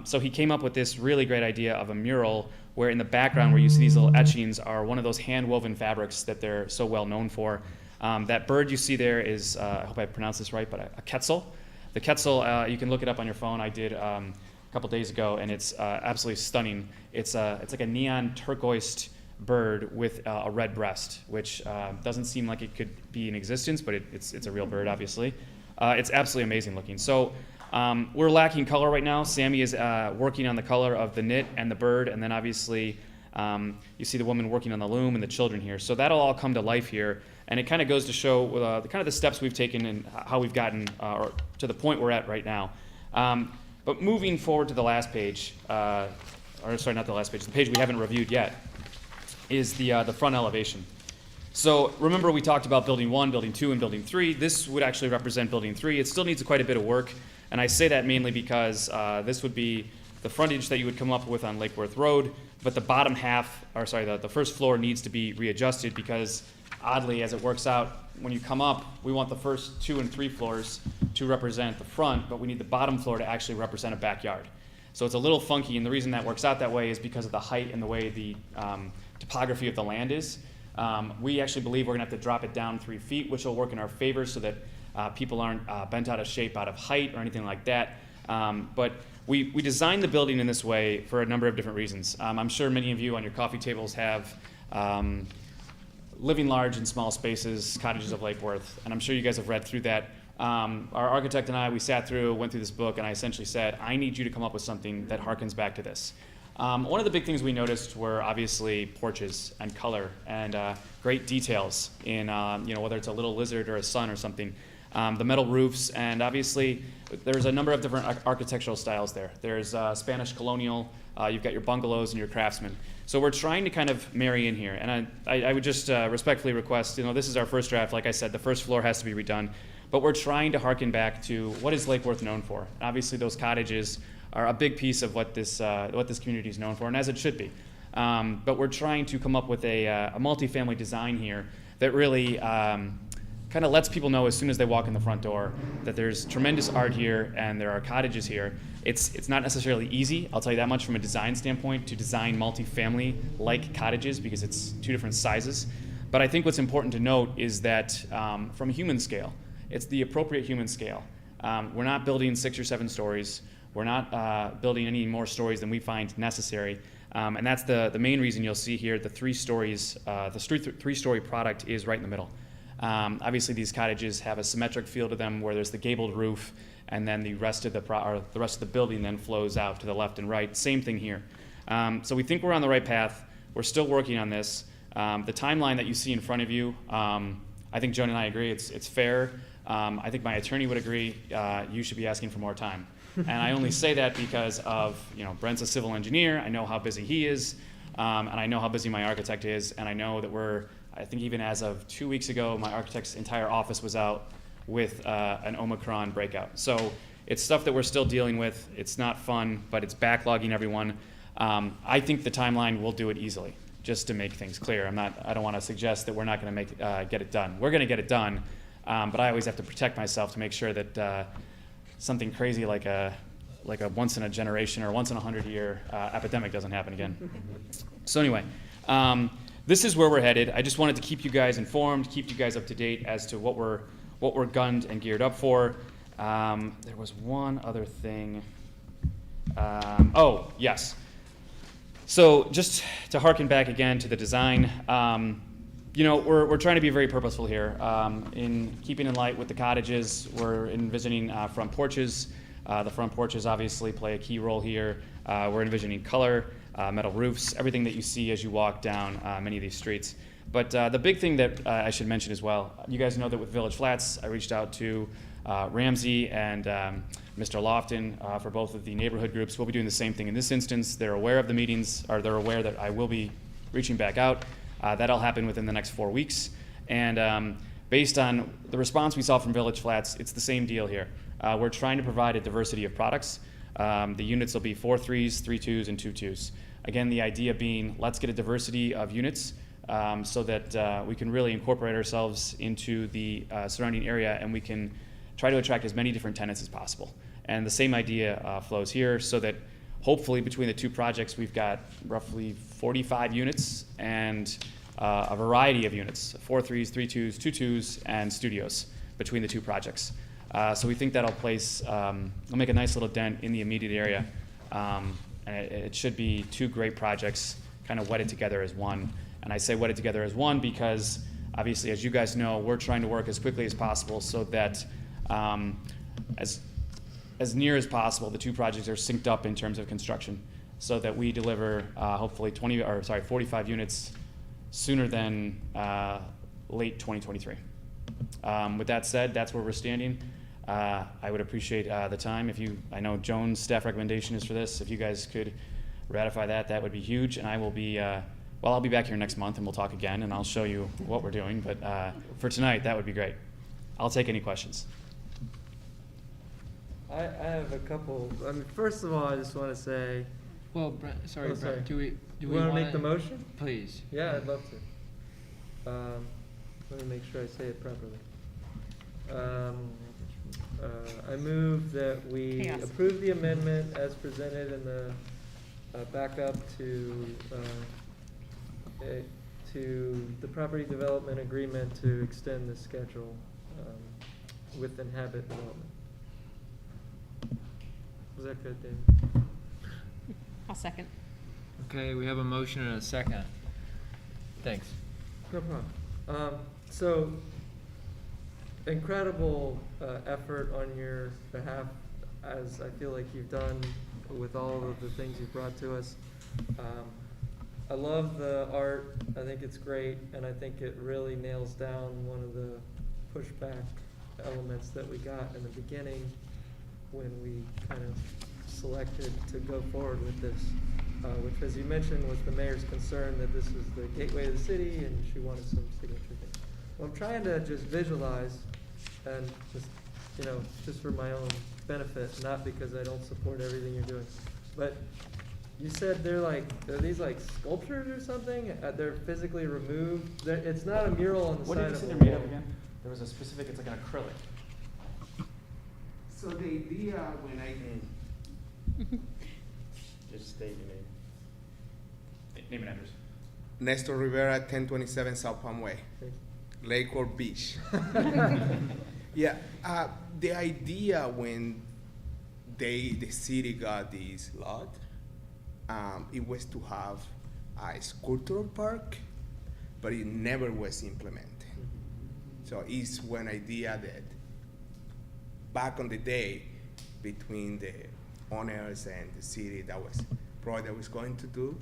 So he came up with this really great idea of a mural where in the background where you see these little etchings are one of those hand-woven fabrics that they're so well known for. That bird you see there is, I hope I pronounced this right, but a quetzal. The quetzal, you can look it up on your phone. I did a couple days ago, and it's absolutely stunning. It's like a neon turquoise bird with a red breast, which doesn't seem like it could be in existence, but it's a real bird, obviously. It's absolutely amazing looking. So we're lacking color right now. Sammy is working on the color of the knit and the bird, and then obviously you see the woman working on the loom and the children here. So that'll all come to life here, and it kind of goes to show the kind of the steps we've taken and how we've gotten to the point we're at right now. But moving forward to the last page, or sorry, not the last page, the page we haven't reviewed yet, is the front elevation. So remember we talked about building 1, building 2, and building 3. This would actually represent building 3. It still needs quite a bit of work, and I say that mainly because this would be the frontage that you would come up with on Lake Worth Road, but the bottom half, or sorry, the first floor needs to be readjusted because oddly, as it works out, when you come up, we want the first 2 and 3 floors to represent the front, but we need the bottom floor to actually represent a backyard. So it's a little funky, and the reason that works out that way is because of the height and the way the topography of the land is. We actually believe we're gonna have to drop it down 3 feet, which will work in our favor so that people aren't bent out of shape out of height or anything like that. But we designed the building in this way for a number of different reasons. I'm sure many of you on your coffee tables have living large in small spaces, cottages of Lake Worth, and I'm sure you guys have read through that. Our architect and I, we sat through, went through this book, and I essentially said, I need you to come up with something that harkens back to this. One of the big things we noticed were obviously porches and color and great details in whether it's a little lizard or a sun or something. The metal roofs, and obviously there's a number of different architectural styles there. There's Spanish colonial, you've got your bungalows and your craftsmen. So we're trying to kind of marry in here, and I would just respectfully request, this is our first draft, like I said, the first floor has to be redone, but we're trying to harken back to what is Lake Worth known for. Obviously those cottages are a big piece of what this community is known for, and as it should be. But we're trying to come up with a multifamily design here that really kind of lets people know as soon as they walk in the front door that there's tremendous art here and there are cottages here. It's not necessarily easy, I'll tell you that much from a design standpoint, to design multifamily-like cottages because it's 2 different sizes. But I think what's important to note is that from a human scale, it's the appropriate human scale. We're not building 6 or 7 stories. We're not building any more stories than we find necessary. And that's the main reason you'll see here the 3 stories, the 3-story product is right in the middle. Obviously these cottages have a symmetric feel to them where there's the gabled roof and then the rest of the building then flows out to the left and right. Same thing here. So we think we're on the right path. We're still working on this. The timeline that you see in front of you, I think Joan and I agree it's fair. I think my attorney would agree you should be asking for more time. And I only say that because of, Brent's a civil engineer. I know how busy he is, and I know how busy my architect is, and I know that I think even as of 2 weeks ago, my architect's entire office was out with an Omicron breakout. So it's stuff that we're still dealing with. It's not fun, but it's backlogging everyone. I think the timeline will do it easily, just to make things clear. I don't want to suggest that we're not going to get it done. We're going to get it done, but I always have to protect myself to make sure that something crazy like a once in a generation or once in 100-year epidemic doesn't happen again. So anyway, this is where we're headed. I just wanted to keep you guys informed, keep you guys up to date as to what we're gunned and geared up for. There was one other thing. Oh, yes. So just to harken back again to the design, we're trying to be very purposeful here. In keeping in light with the cottages, we're envisioning front porches. The front porches obviously play a key role here. We're envisioning color, metal roofs, everything that you see as you walk down many of these streets. But the big thing that I should mention as well, you guys know that with Village Flats, I reached out to Ramsey and Mr. Lofton for both of the neighborhood groups. We'll be doing the same thing in this instance. They're aware of the meetings, or they're aware that I will be reaching back out. That'll happen within the next 4 weeks. And based on the response we saw from Village Flats, it's the same deal here. We're trying to provide a diversity of products. The units will be 4 3s, 3 2s, and 2 2s. Again, the idea being, let's get a diversity of units so that we can really incorporate ourselves into the surrounding area, and we can try to attract as many different tenants as possible. And the same idea flows here, so that hopefully between the two projects, we've got roughly 45 units and a variety of units, 4 3s, 3 2s, 2 2s, and studios between the two projects. So we think that'll make a nice little dent in the immediate area. And it should be two great projects kind of wedded together as one. And I say wedded together as one because obviously, as you guys know, we're trying to work as quickly as possible so that as near as possible, the two projects are synced up in terms of construction so that we deliver hopefully 45 units sooner than late 2023. With that said, that's where we're standing. I would appreciate the time. I know Joan's staff recommendation is for this. If you guys could ratify that, that would be huge. And I will be, I'll be back here next month and we'll talk again and I'll show you what we're doing. But for tonight, that would be great. I'll take any questions. I have a couple. I mean, first of all, I just want to say. Well, Brent, sorry, Oh, sorry. Brent, do we want to make the motion? Please. Yeah, I'd love to. Let me make sure I say it properly. I move that we Chaos. approve the amendment as presented in the backup to the property development agreement to extend the schedule with Inhabit Development. Was that good, David? I'll second. Okay, we have a motion and a second. Thanks. No problem. So, incredible effort on your behalf, as I feel like you've done with all of the things you've brought to us. I love the art. I think it's great, and I think it really nails down one of the pushback elements that we got in the beginning when we kind of selected to go forward with this, which, as you mentioned, was the mayor's concern that this is the gateway of the city and she wanted some signature things. Well, I'm trying to just visualize and just for my own benefit, not because I don't support everything you're doing, but you said are these like sculptures or something? They're physically removed? It's not a mural on the What side did you of say a they're made wall. of again? There was a specific, it's like an acrylic. So the idea when I Just state your name. Name and address. Nestor Rivera, 1027 South Palm Way, Thank Lake Worth Beach. Yeah, the idea when the city got this lot, it was to have a sculptural park, but it never was implemented. So it's one idea that back on the day between the owners and the city, that was probably that was going to do.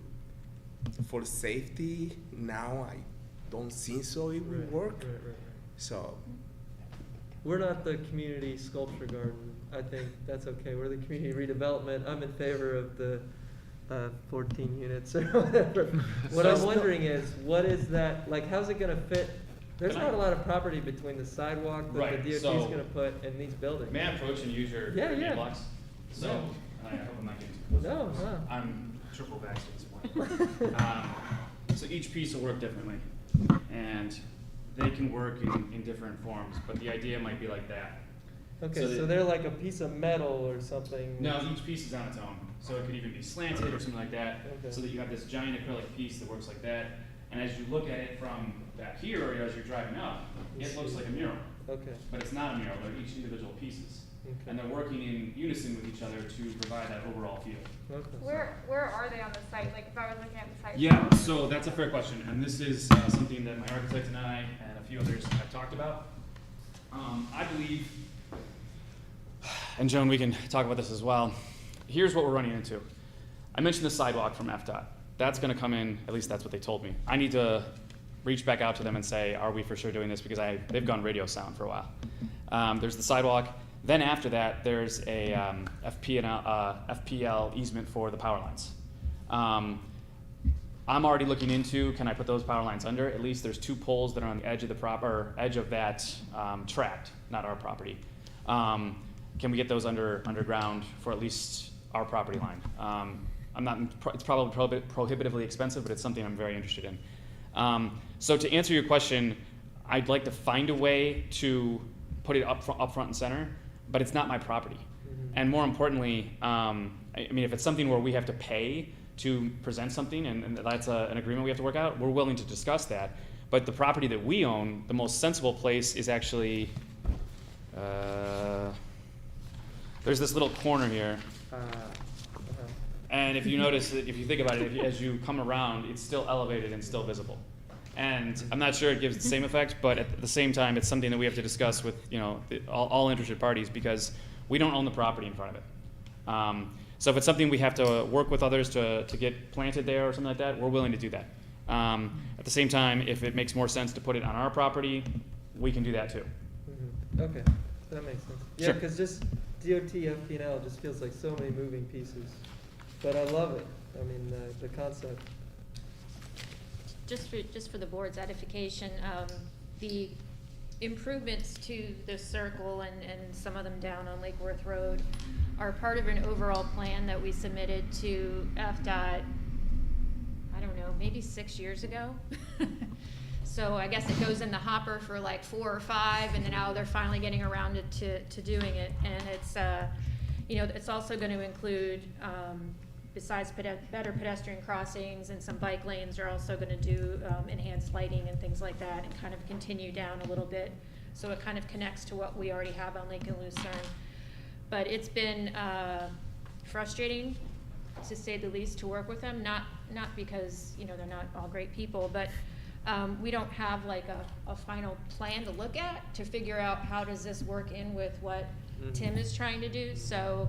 For safety, now I don't think so it will work. Right. So We're not the community sculpture garden. I think that's okay. We're the community redevelopment. I'm in favor of the 14 units or whatever. What I'm wondering is, what is that, like, how's it gonna fit? There's not a lot of property between the sidewalk that Right, the DOT's so- gonna put and these buildings. May I approach and use your Yeah, yeah. blocks? So, Yeah. I hope I'm not getting too close. No. I'm triple vaxxed at this point. So each piece will work differently, and they can work in different forms, but the idea might be like that. Okay, So so the- they're like a piece of metal or something. No, each piece is on its own, so it could even be slanted or something like that, Okay. so that you have this giant acrylic piece that works like that, and as you look at it from back here, or as you're driving up, it looks like a mural, Okay, but it's not a mural, they're each individual pieces. okay. And they're working in unison with each other to provide that overall feel. Okay. Where are they on the site? Like if I was looking at the site. Yeah, so that's a fair question, and this is something that my architect and I and a few others have talked about. I believe, and Joan, we can talk about this as well. Here's what we're running into. I mentioned the sidewalk from FDOT. That's gonna come in, at least that's what they told me. I need to reach back out to them and say, are we for sure doing this? Because they've gone radio sound for a while. There's the sidewalk. Then after that, there's a FPL easement for the power lines. I'm already looking into, can I put those power lines under? At least there's 2 poles that are on the edge of the edge of that tract, not our property. Can we get those underground for at least our property line? It's probably prohibitively expensive, but it's something I'm very interested in. So to answer your question, I'd like to find a way to put it up front and center, but it's not my property. And more importantly, I mean, if it's something where we have to pay to present something and that's an agreement we have to work out, we're willing to discuss that. But the property that we own, the most sensible place is actually, there's this little corner here. And if you notice, if you think about it, as you come around, it's still elevated and still visible. And I'm not sure it gives the same effect, but at the same time, it's something that we have to discuss with, you know, all interested parties, because we don't own the property in front of it. So if it's something we have to work with others to get planted there or something like that, we're willing to do that. At the same time, if it makes more sense to put it on our property, we can do that too. Okay, that makes sense. Yeah, Sure. because just DOT, FP&L just feels like so many moving pieces. But I love it. I mean, the concept. Just for the board's edification, the improvements to the circle and some of them down on Lake Worth Road are part of an overall plan that we submitted to FDOT, I don't know, maybe 6 years ago. So I guess it goes in the hopper for like 4 or 5, and then now they're finally getting around to doing it. And it's, you know, it's also going to include, besides better pedestrian crossings and some bike lanes, they're also going to do enhanced lighting and things like that, and kind of continue down a little bit. So it kind of connects to what we already have on Lake and Lucerne. But it's been frustrating, to say the least, to work with them. Not because, you know, they're not all great people, but we don't have like a final plan to look at to figure out how does this work in with what Tim is trying to do. So,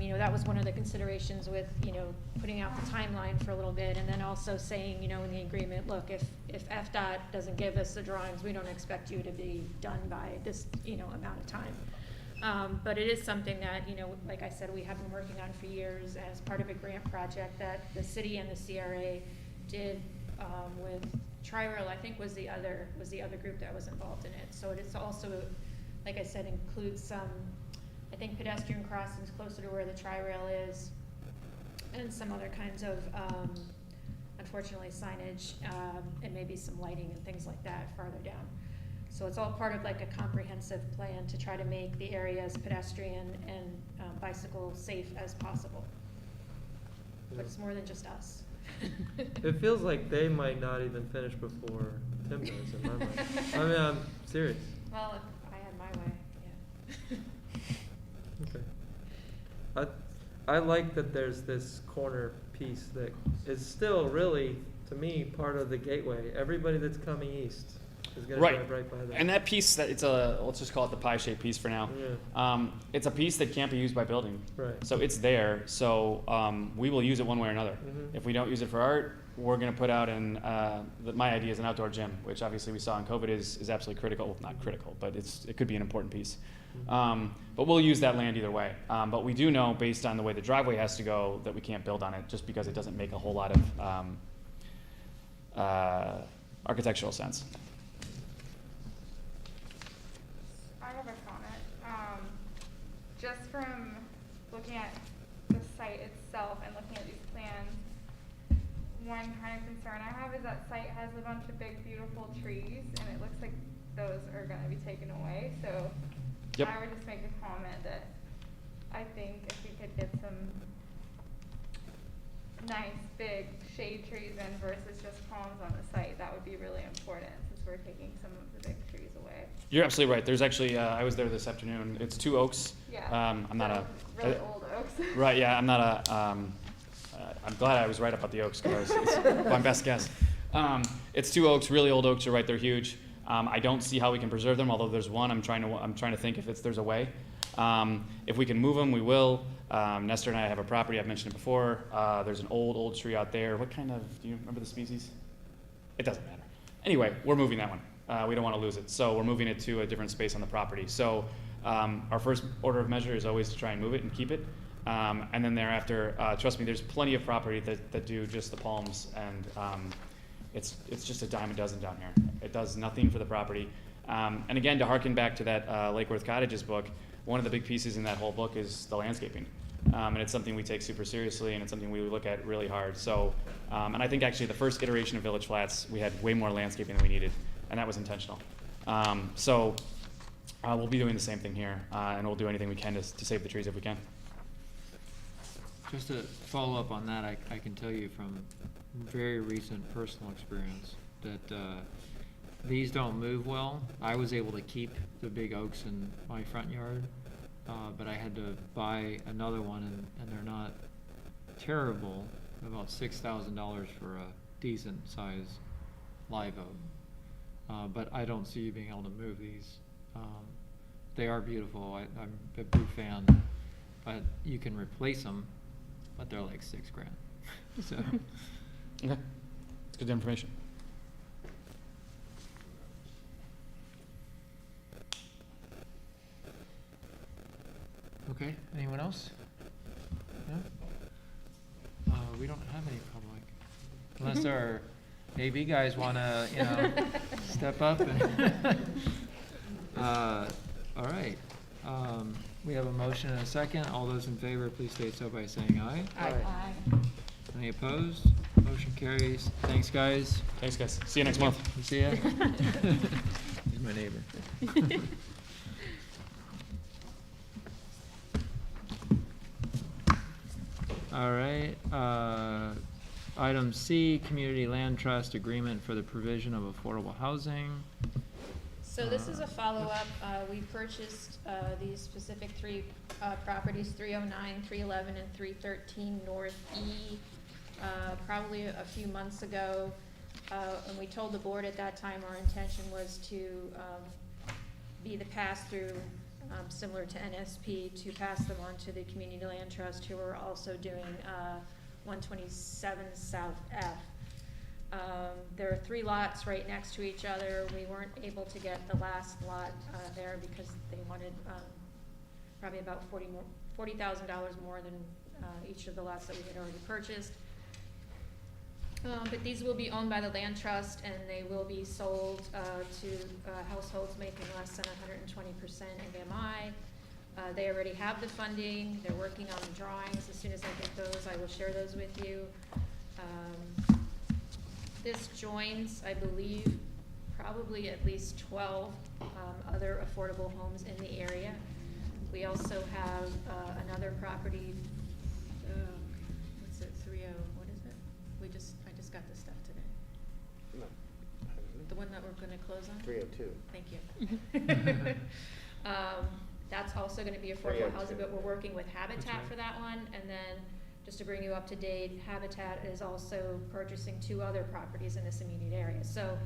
you know, that was one of the considerations with, you know, putting out the timeline for a little bit, and then also saying, you know, in the agreement, look, if FDOT doesn't give us the drawings, we don't expect you to be done by this, you know, amount of time. But it is something that, you know, like I said, we have been working on for years as part of a grant project that the city and the CRA did with Tri-Rail, I think was the other group that was involved in it. So it is also, like I said, includes some, I think, pedestrian crossings closer to where the Tri-Rail is, and some other kinds of, unfortunately, signage, and maybe some lighting and things like that farther down. So it's all part of like a comprehensive plan to try to make the area as pedestrian and bicycle safe as possible. But it's more than just us. It feels like they might not even finish before Tim does, in my mind. I mean, I'm serious. Well, if I had my way, yeah. Okay. I like that there's this corner piece that is still really, to me, part of the gateway. Everybody that's coming east is going to drive right by that. And that piece, let's just call it the pie-shaped piece for now. Yeah. It's a piece that can't be used by building. Right. So it's there. So we will use it one way or another. If we don't use it for art, we're going to put out my idea is an outdoor gym, which obviously we saw in COVID is absolutely critical. Well, not critical, but it could be an important piece. But we'll use that land either way. But we do know, based on the way the driveway has to go, that we can't build on it just because it doesn't make a whole lot of architectural sense. I have a comment. Just from looking at the site itself and looking at these plans, one kind of concern I have is that site has a bunch of big, beautiful trees, and it looks like those are going to be taken away. So Yep. I would just make a comment that I think if we could get some nice, big shade trees in versus just palms on the site, that would be really important, since we're taking some of the big trees away. You're absolutely right. There's actually, I was there this afternoon. It's 2 oaks. Yeah. I'm not really old oaks. Right, yeah, I'm not I'm glad I was right about the oaks, because it's my best guess. It's 2 oaks, really old oaks. You're right, they're huge. I don't see how we can preserve them, although there's one. I'm trying to think if there's a way. If we can move them, we will. Nestor and I have a property, I've mentioned it before. There's an old tree out there. What kind of, do you remember the species? It doesn't matter. Anyway, we're moving that one. We don't want to lose it. So we're moving it to a different space on the property. So our first order of measure is always to try and move it and keep it. And then thereafter, trust me, there's plenty of property that do just the palms, and it's just a dime a dozen down here. It does nothing for the property. And again, to harken back to that Lake Worth Cottages book, one of the big pieces in that whole book is the landscaping. And it's something we take super seriously, and it's something we look at really hard. So, and I think actually the first iteration of Village Flats, we had way more landscaping than we needed, and that was intentional. So we'll be doing the same thing here, and we'll do anything we can to save the trees if we can. Just to follow up on that, I can tell you from very recent personal experience that these don't move well. I was able to keep the big oaks in my front yard, but I had to buy another one, and they're not terrible. About $6,000 for a decent size live oak. But I don't see you being able to move these. They are beautiful. I'm a big fan, but you can replace them, but they're like $6,000. So. Okay, it's good information. Okay, anyone else? No? We don't have any public. Unless our AB guys wanna, step up and, all right. We have a motion and a second. All those in favor, please state so by saying aye. Aye. Any opposed? Motion carries. Thanks, guys. Thanks, guys. See you next month. See ya. He's my neighbor. All right, item C, Community Land Trust Agreement for the Provision of Affordable Housing. So this is a follow-up. We purchased these specific three properties, 309, 311, and 313 North E, probably a few months ago. And we told the board at that time our intention was to be the pass-through, similar to NSP, to pass them on to the Community Land Trust, who are also doing 127 South F. There are 3 lots right next to each other. We weren't able to get the last lot there because they wanted probably about $40,000 more than each of the lots that we had already purchased. But these will be owned by the land trust, and they will be sold to households making less than 120% AMI. They already have the funding. They're working on the drawings. As soon as I get those, I will share those with you. This joins, I believe, probably at least 12 other affordable homes in the area. We also have another property, what's it, 30, what is it? I just got this stuff today. No. The one that we're gonna close on? 302. Thank you. That's also gonna be affordable 302. housing, but we're working with Habitat for that one. And then, just to bring you up to date, Habitat is also purchasing 2 other properties in this immediate area. So,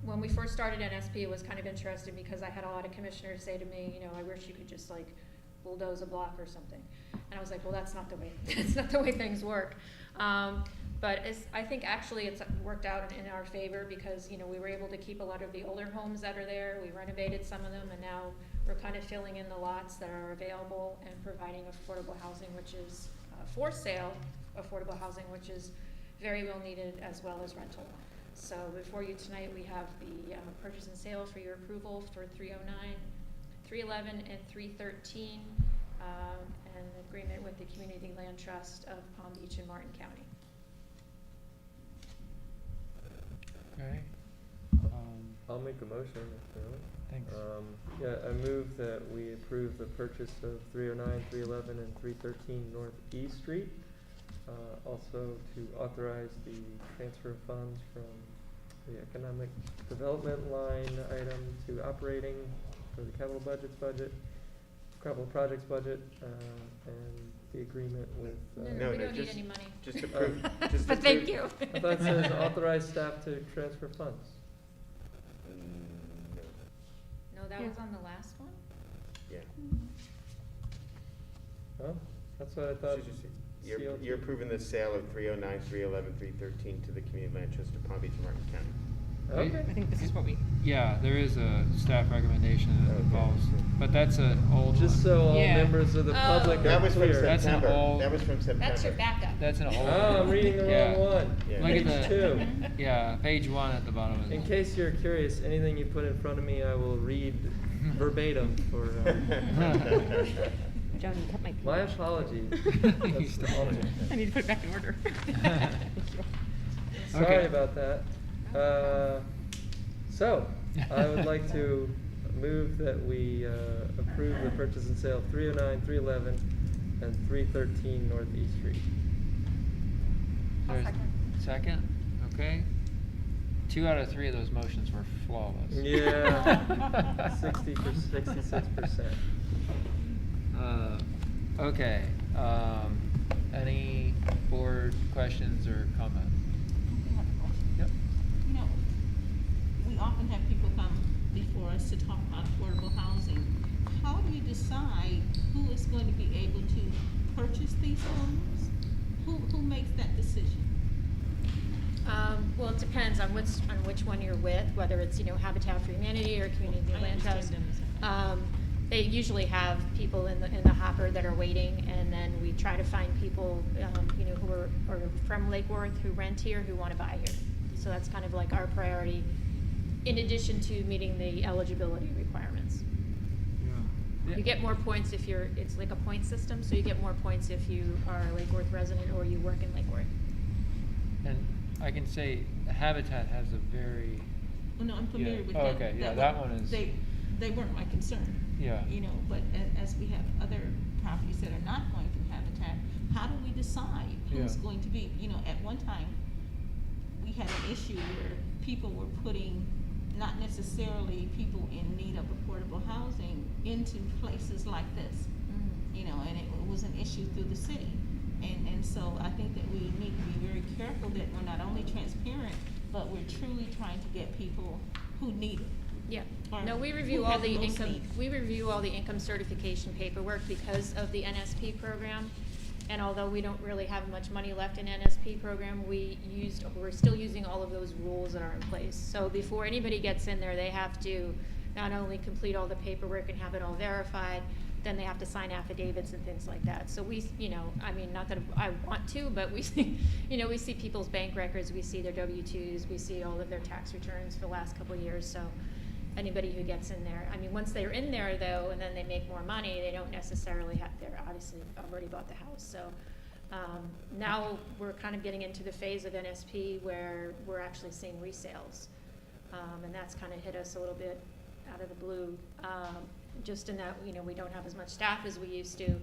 when we first started NSP, it was kind of interesting because I had a lot of commissioners say to me, I wish you could just like bulldoze a block or something. And I was like, well, that's not the way things work. But I think actually it's worked out in our favor because, we were able to keep a lot of the older homes that are there. We renovated some of them, and now we're kind of filling in the lots that are available and providing affordable housing, which is for sale affordable housing, which is very well needed, as well as rental. So before you tonight, we have the purchase and sale for your approval for 309, 311, and 313, and agreement with the Community Land Trust of Palm Beach and Martin County. Okay. I'll make a motion if you want. Thanks. I move that we approve the purchase of 309, 311, and 313 North E Street. Also to authorize the transfer of funds from the economic development line item to operating for the capital projects budget, and the agreement with. We don't need any money. Just approve. But thank you. I thought it says authorize staff to transfer funds. No, that was on the last one? Yeah. Huh? That's what I thought. You're approving the sale of 309, 311, 313 to the Community Land Trust of Palm Beach and Martin County. Okay. I think this is what we, Yeah, there is a staff recommendation that Okay. involves, but that's an old Just one. so all Yeah. members of the Oh. public That are was from clear. That's an September. old- That was from September. That's your backup. That's an old. Oh, I'm reading the Yeah. wrong one. Yeah. Look at Page the, two. yeah, page 1 at the bottom of it. In case you're curious, anything you put in front of me, I will read verbatim for, Joan, you cut my. my apologies. You That's stole it. I need to put it back in order. Thank you. Sorry Okay. about that. So, I would like to move that we approve the purchase and sale of 309, 311, and 313 Northeast Street. I'll There's- second. Second, okay. 2 out of 3 of those motions were flawless. Yeah, 66%. Okay, any board questions or comments? Yep. You know, we often have people come before us to talk about affordable housing. How do you decide who is going to be able to purchase these homes? Who makes that decision? Well, it depends on which one you're with, whether it's, Habitat for Humanity or Community I Land Trust. understand them. They usually have people in the hopper that are waiting, and then we try to find people, who are from Lake Worth, who rent here, who wanna buy here. So that's kind of like our priority, in addition to meeting the eligibility requirements. Yeah. You get more points if it's like a point system, so you get more points if you are a Lake Worth resident or you work in Lake Worth. And I can say Habitat has a very, Well, no, I'm familiar Yeah. with Oh, that. okay, yeah, that one is- They weren't my concern. Yeah. But as we have other properties that are not going through Habitat, how do we decide who's Yeah. going to be, at one time, we had an issue where people were putting, not necessarily people in need of affordable housing, into places like this. And it was an issue through the city. And so I think that we need to be very careful that we're not only transparent, but we're truly trying to get people who need it. Yeah, Or no, we who review has all the most income, need. we review all the income certification paperwork because of the NSP program. And although we don't really have much money left in NSP program, we're still using all of those rules that are in place. So before anybody gets in there, they have to not only complete all the paperwork and have it all verified, then they have to sign affidavits and things like that. So we, not that I want to, but we see, we see people's bank records, we see their W-2s, we see all of their tax returns for the last couple of years, so anybody who gets in there, once they're in there though, and then they make more money, they don't necessarily they're obviously already bought the house, so. Now we're kind of getting into the phase of NSP where we're actually seeing resales. And that's kind of hit us a little bit out of the blue, just in that, we don't have as much staff as we used to,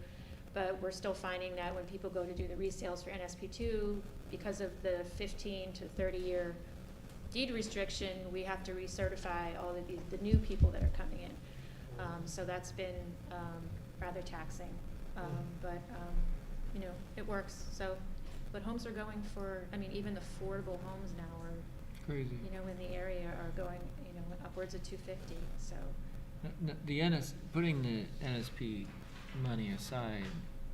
but we're still finding that when people go to do the resales for NSP2, because of the 15 to 30-year deed restriction, we have to recertify all of the new people that are coming in. So that's been rather taxing, but it works. So, but homes are going for, even affordable homes now are, crazy. in the area are going, upwards of 250. So. Putting the NSP money aside,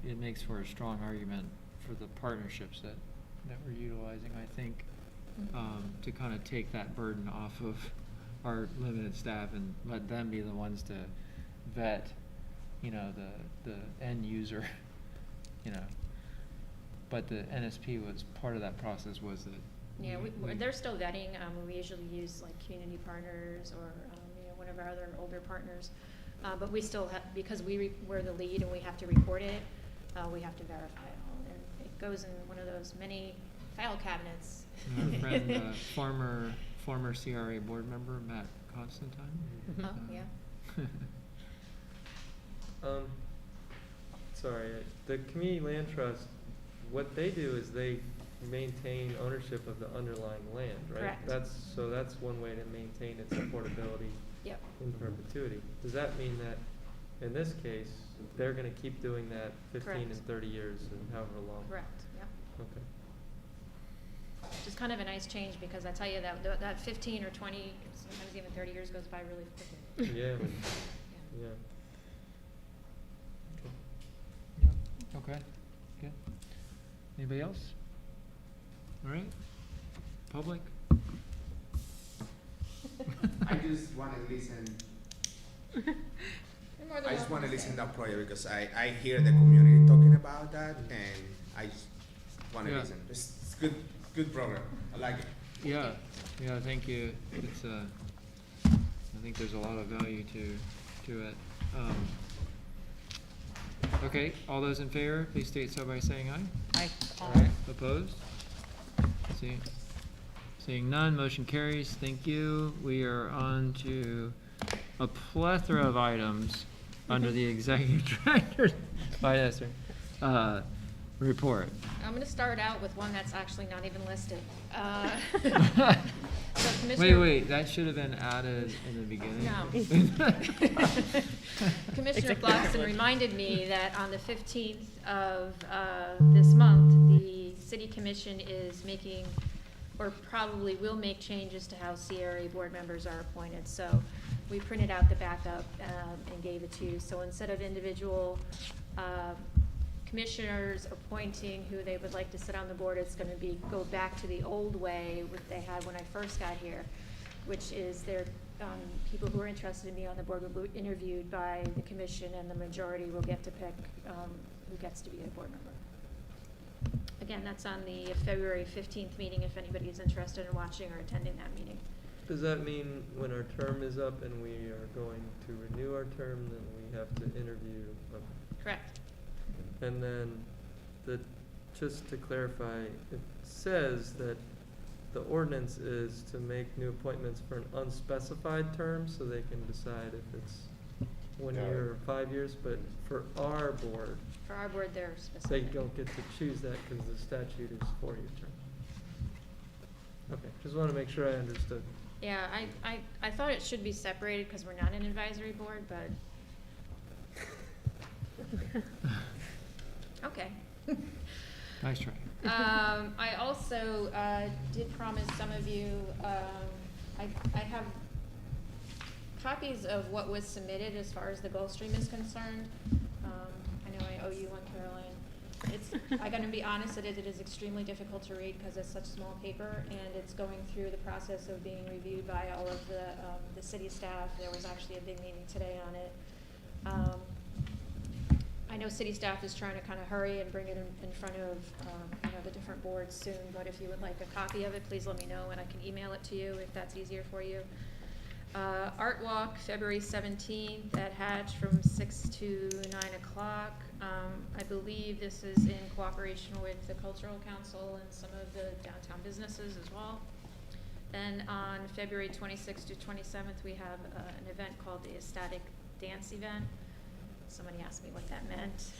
it makes for a strong argument for the partnerships that we're utilizing, I think, to kind of take that burden off of our limited staff and let them be the ones to vet, the end user, But the NSP was, part of that process was that. Yeah, they're still vetting. We usually use like community partners or, one of our other older partners. But we still have, because we're the lead and we have to report it, we have to verify it all. And it goes in one of those many file cabinets. Our friend, former CRA board member, Matt Constantine. Oh, yeah. Sorry, the Community Land Trust, what they do is they maintain ownership of the underlying land, right? Correct. That's one way to maintain its affordability Yep. in perpetuity. Does that mean that, in this case, they're gonna keep doing that 15 Correct. and 30 years and however long? Correct, yeah. Okay. Which is kind of a nice change because I tell you that 15 or 20, sometimes even 30 years goes by really quickly. Yeah. Yeah. Yeah. Yeah, okay, good. Anybody else? All right, public? I just want to listen. You're more than I just welcome want to to listen stay. to that project because I hear the community talking about that, and I just want to Yeah. listen. It's good program. I like it. Yeah, yeah, thank you. It's, I think there's a lot of value to it. Okay, all those in favor, please state so by saying aye. Aye. Opposed? Seeing none, motion carries. Thank you. We are on to a plethora of items under the executive director's report. I'm gonna start out with one that's actually not even listed. So Wait, Commissioner. that should have been added in the beginning. No. Commissioner Blackson reminded me that on the 15th of this month, the City Commission is making, or probably will make changes to how CRA board members are appointed. So we printed out the backup and gave it to you. So instead of individual commissioners appointing who they would like to sit on the board, it's gonna be, go back to the old way what they had when I first got here, which is their, people who are interested in being on the board will be interviewed by the commission, and the majority will get to pick, who gets to be a board member. Again, that's on the February 15th meeting, if anybody is interested in watching or attending that meeting. Does that mean when our term is up and we are going to renew our term, then we have to interview? Correct. And then, just to clarify, it says that the ordinance is to make new appointments for an unspecified term, so they can decide if it's 1 year or 5 years, but for our board, For our board, they're they specific. don't get to choose that because the statute is 4-year term. Okay, just want to make sure I understood. Yeah, I thought it should be separated because we're not an advisory board, but. Okay. Nice try. I also, did promise some of you, I have copies of what was submitted as far as the Gulfstream is concerned. I know I owe you one, Caroline. I gotta be honest, it is extremely difficult to read because it's such small paper, and it's going through the process of being reviewed by all of the city staff. There was actually a big meeting today on it. I know city staff is trying to kind of hurry and bring it in front of, the different boards soon, but if you would like a copy of it, please let me know and I can email it to you if that's easier for you. Art Walk, February 17th at Hatch from 6 to 9 o'clock. I believe this is in cooperation with the Cultural Council and some of the downtown businesses as well. Then on February 26th to 27th, we have an event called the Ecstatic Dance Event. Somebody asked me what that meant.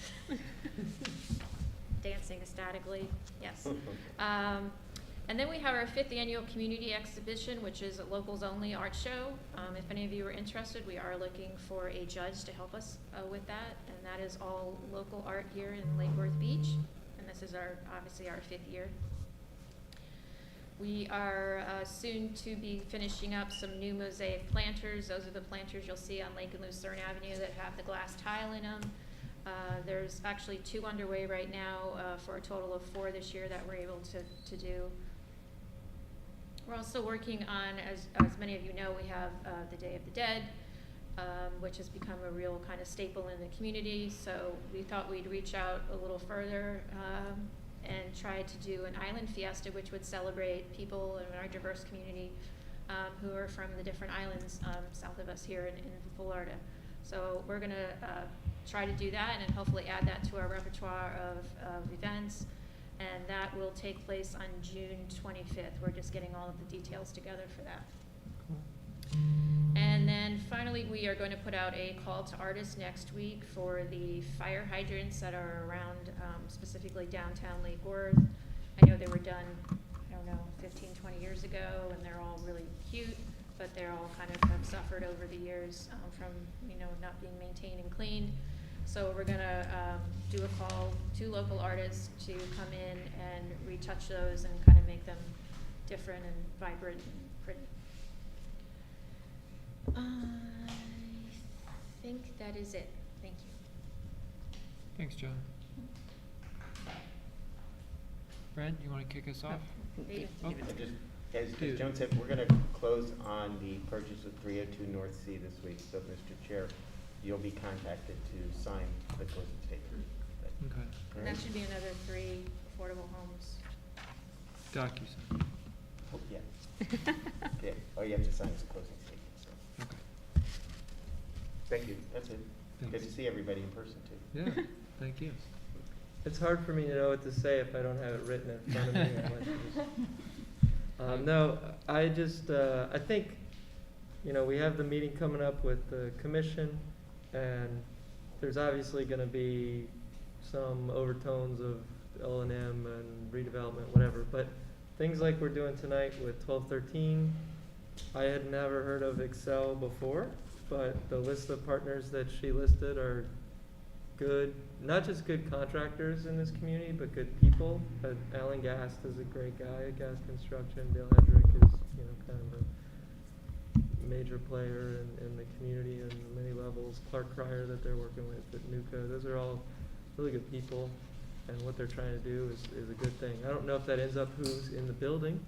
Dancing ecstatically, yes. And then we have our 5th annual community exhibition, which is a locals only art show. If any of you are interested, we are looking for a judge to help us with that, and that is all local art here in Lake Worth Beach. And this is obviously our 5th year. We are soon to be finishing up some new mosaic planters. Those are the planters you'll see on Lake and Lucerne Avenue that have the glass tile in them. There's actually 2 underway right now for a total of 4 this year that we're able to do. We're also working on, as many of you know, we have the Day of the Dead, which has become a real kind of staple in the community. So we thought we'd reach out a little further and try to do an island fiesta, which would celebrate people in our diverse community who are from the different islands south of us here in Florida. So we're gonna try to do that and hopefully add that to our repertoire of events. And that will take place on June 25th. We're just getting all of the details together for that. And then finally, we are going to put out a call to artists next week for the fire hydrants that are around, specifically downtown Lake Worth. I know they were done, I don't know, 15, 20 years ago, and they're all really cute, but they're all kind of have suffered over the years from, not being maintained and cleaned. So we're gonna do a call to local artists to come in and retouch those and kind of make them different and vibrant and pretty. I think that is it. Thank you. Thanks, John. Brent, you want to kick us off? David. Oh. As Joan said, we're gonna close on the purchase of 302 North C this week, so Mr. Chair, you'll be contacted to sign the closing statement. Okay. And that should be another 3 affordable homes. DocuSign. Oh, yeah. Yeah, all you have to sign is a closing statement, so. Okay. Thank you, that's it. Good Thanks. to see everybody in person, too. Yeah, thank you. It's hard for me to know what to say if I don't have it written in front of me. unless you just- No, I just, I think, we have the meeting coming up with the commission, and there's obviously gonna be some overtones of L&M and redevelopment, whatever, but things like we're doing tonight with 1213, I had never heard of Excel before, but the list of partners that she listed are good, not just good contractors in this community, but good people. Alan Gast is a great guy at Gast Construction. Dale Hedrick is, kind of a major player in the community on many levels. Clark Cryer that they're working with at NUCA. Those are all really good people, and what they're trying to do is a good thing. I don't know if that ends up who's in the building,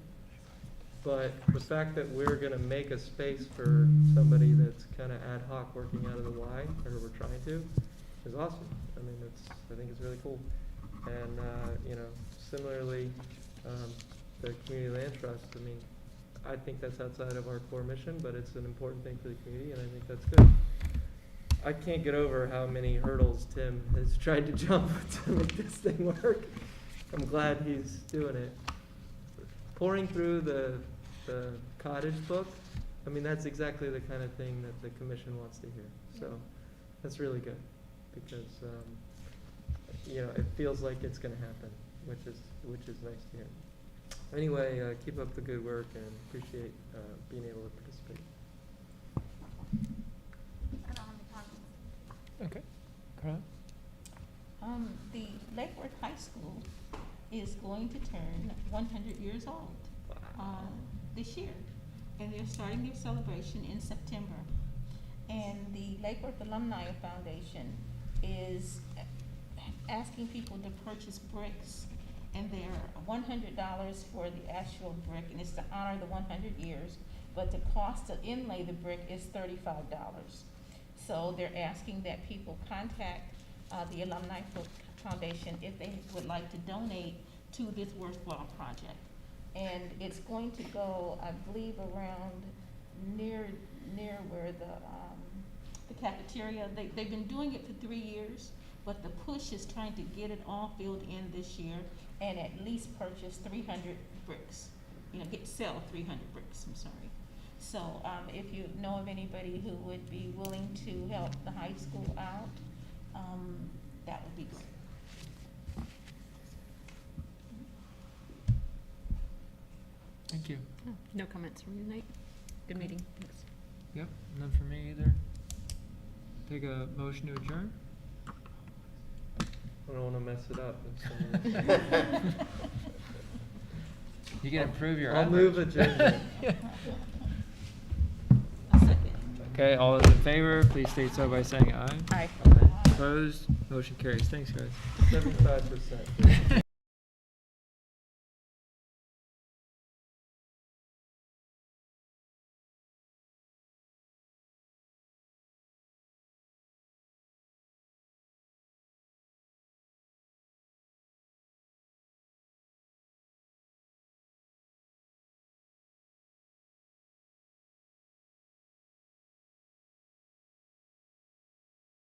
but the fact that we're gonna make a space for somebody that's kind of ad hoc working out of the Y, or we're trying to, is awesome. I mean, I think it's really cool. And, similarly, the Community Land Trust, I mean, I think that's outside of our core mission, but it's an important thing for the community, and I think that's good. I can't get over how many hurdles Tim has tried to jump to make this thing work. I'm glad he's doing it. Pouring through the cottage book, I mean, that's exactly the kind of thing that the commission wants to hear. So that's really good, because it feels like it's going to happen, which is nice to hear. Anyway, keep up the good work, and appreciate being able to participate. I don't have any comments. Okay. Carla? The Lake Worth High School is going to turn 100 years old this year, and they're starting their celebration in September. And the Lake Worth Alumni Foundation is asking people to purchase bricks, and they're $100 for the actual brick, and it's to honor the 100 years, but the cost to inlay the brick is $35. So they're asking that people contact the Alumni Foundation if they would like to donate to this worthwhile project. And it's going to go, I believe, around near where the cafeteria. They've been doing it for 3 years, but the push is trying to get it all filled in this year and at least purchase 300 bricks. Sell 300 bricks, I'm sorry. So if you know of anybody who would be willing to help the high school out, that would be great. Thank you. Oh, no comments from you tonight. Good meeting. Thanks. Yep, none for me either. Take a motion to adjourn? I don't want to mess it up. You can improve your I'll move average. adjournment. Okay, all those in favor, please state so by saying aye. Aye. Opposed? Motion carries. Thanks, guys. 75%.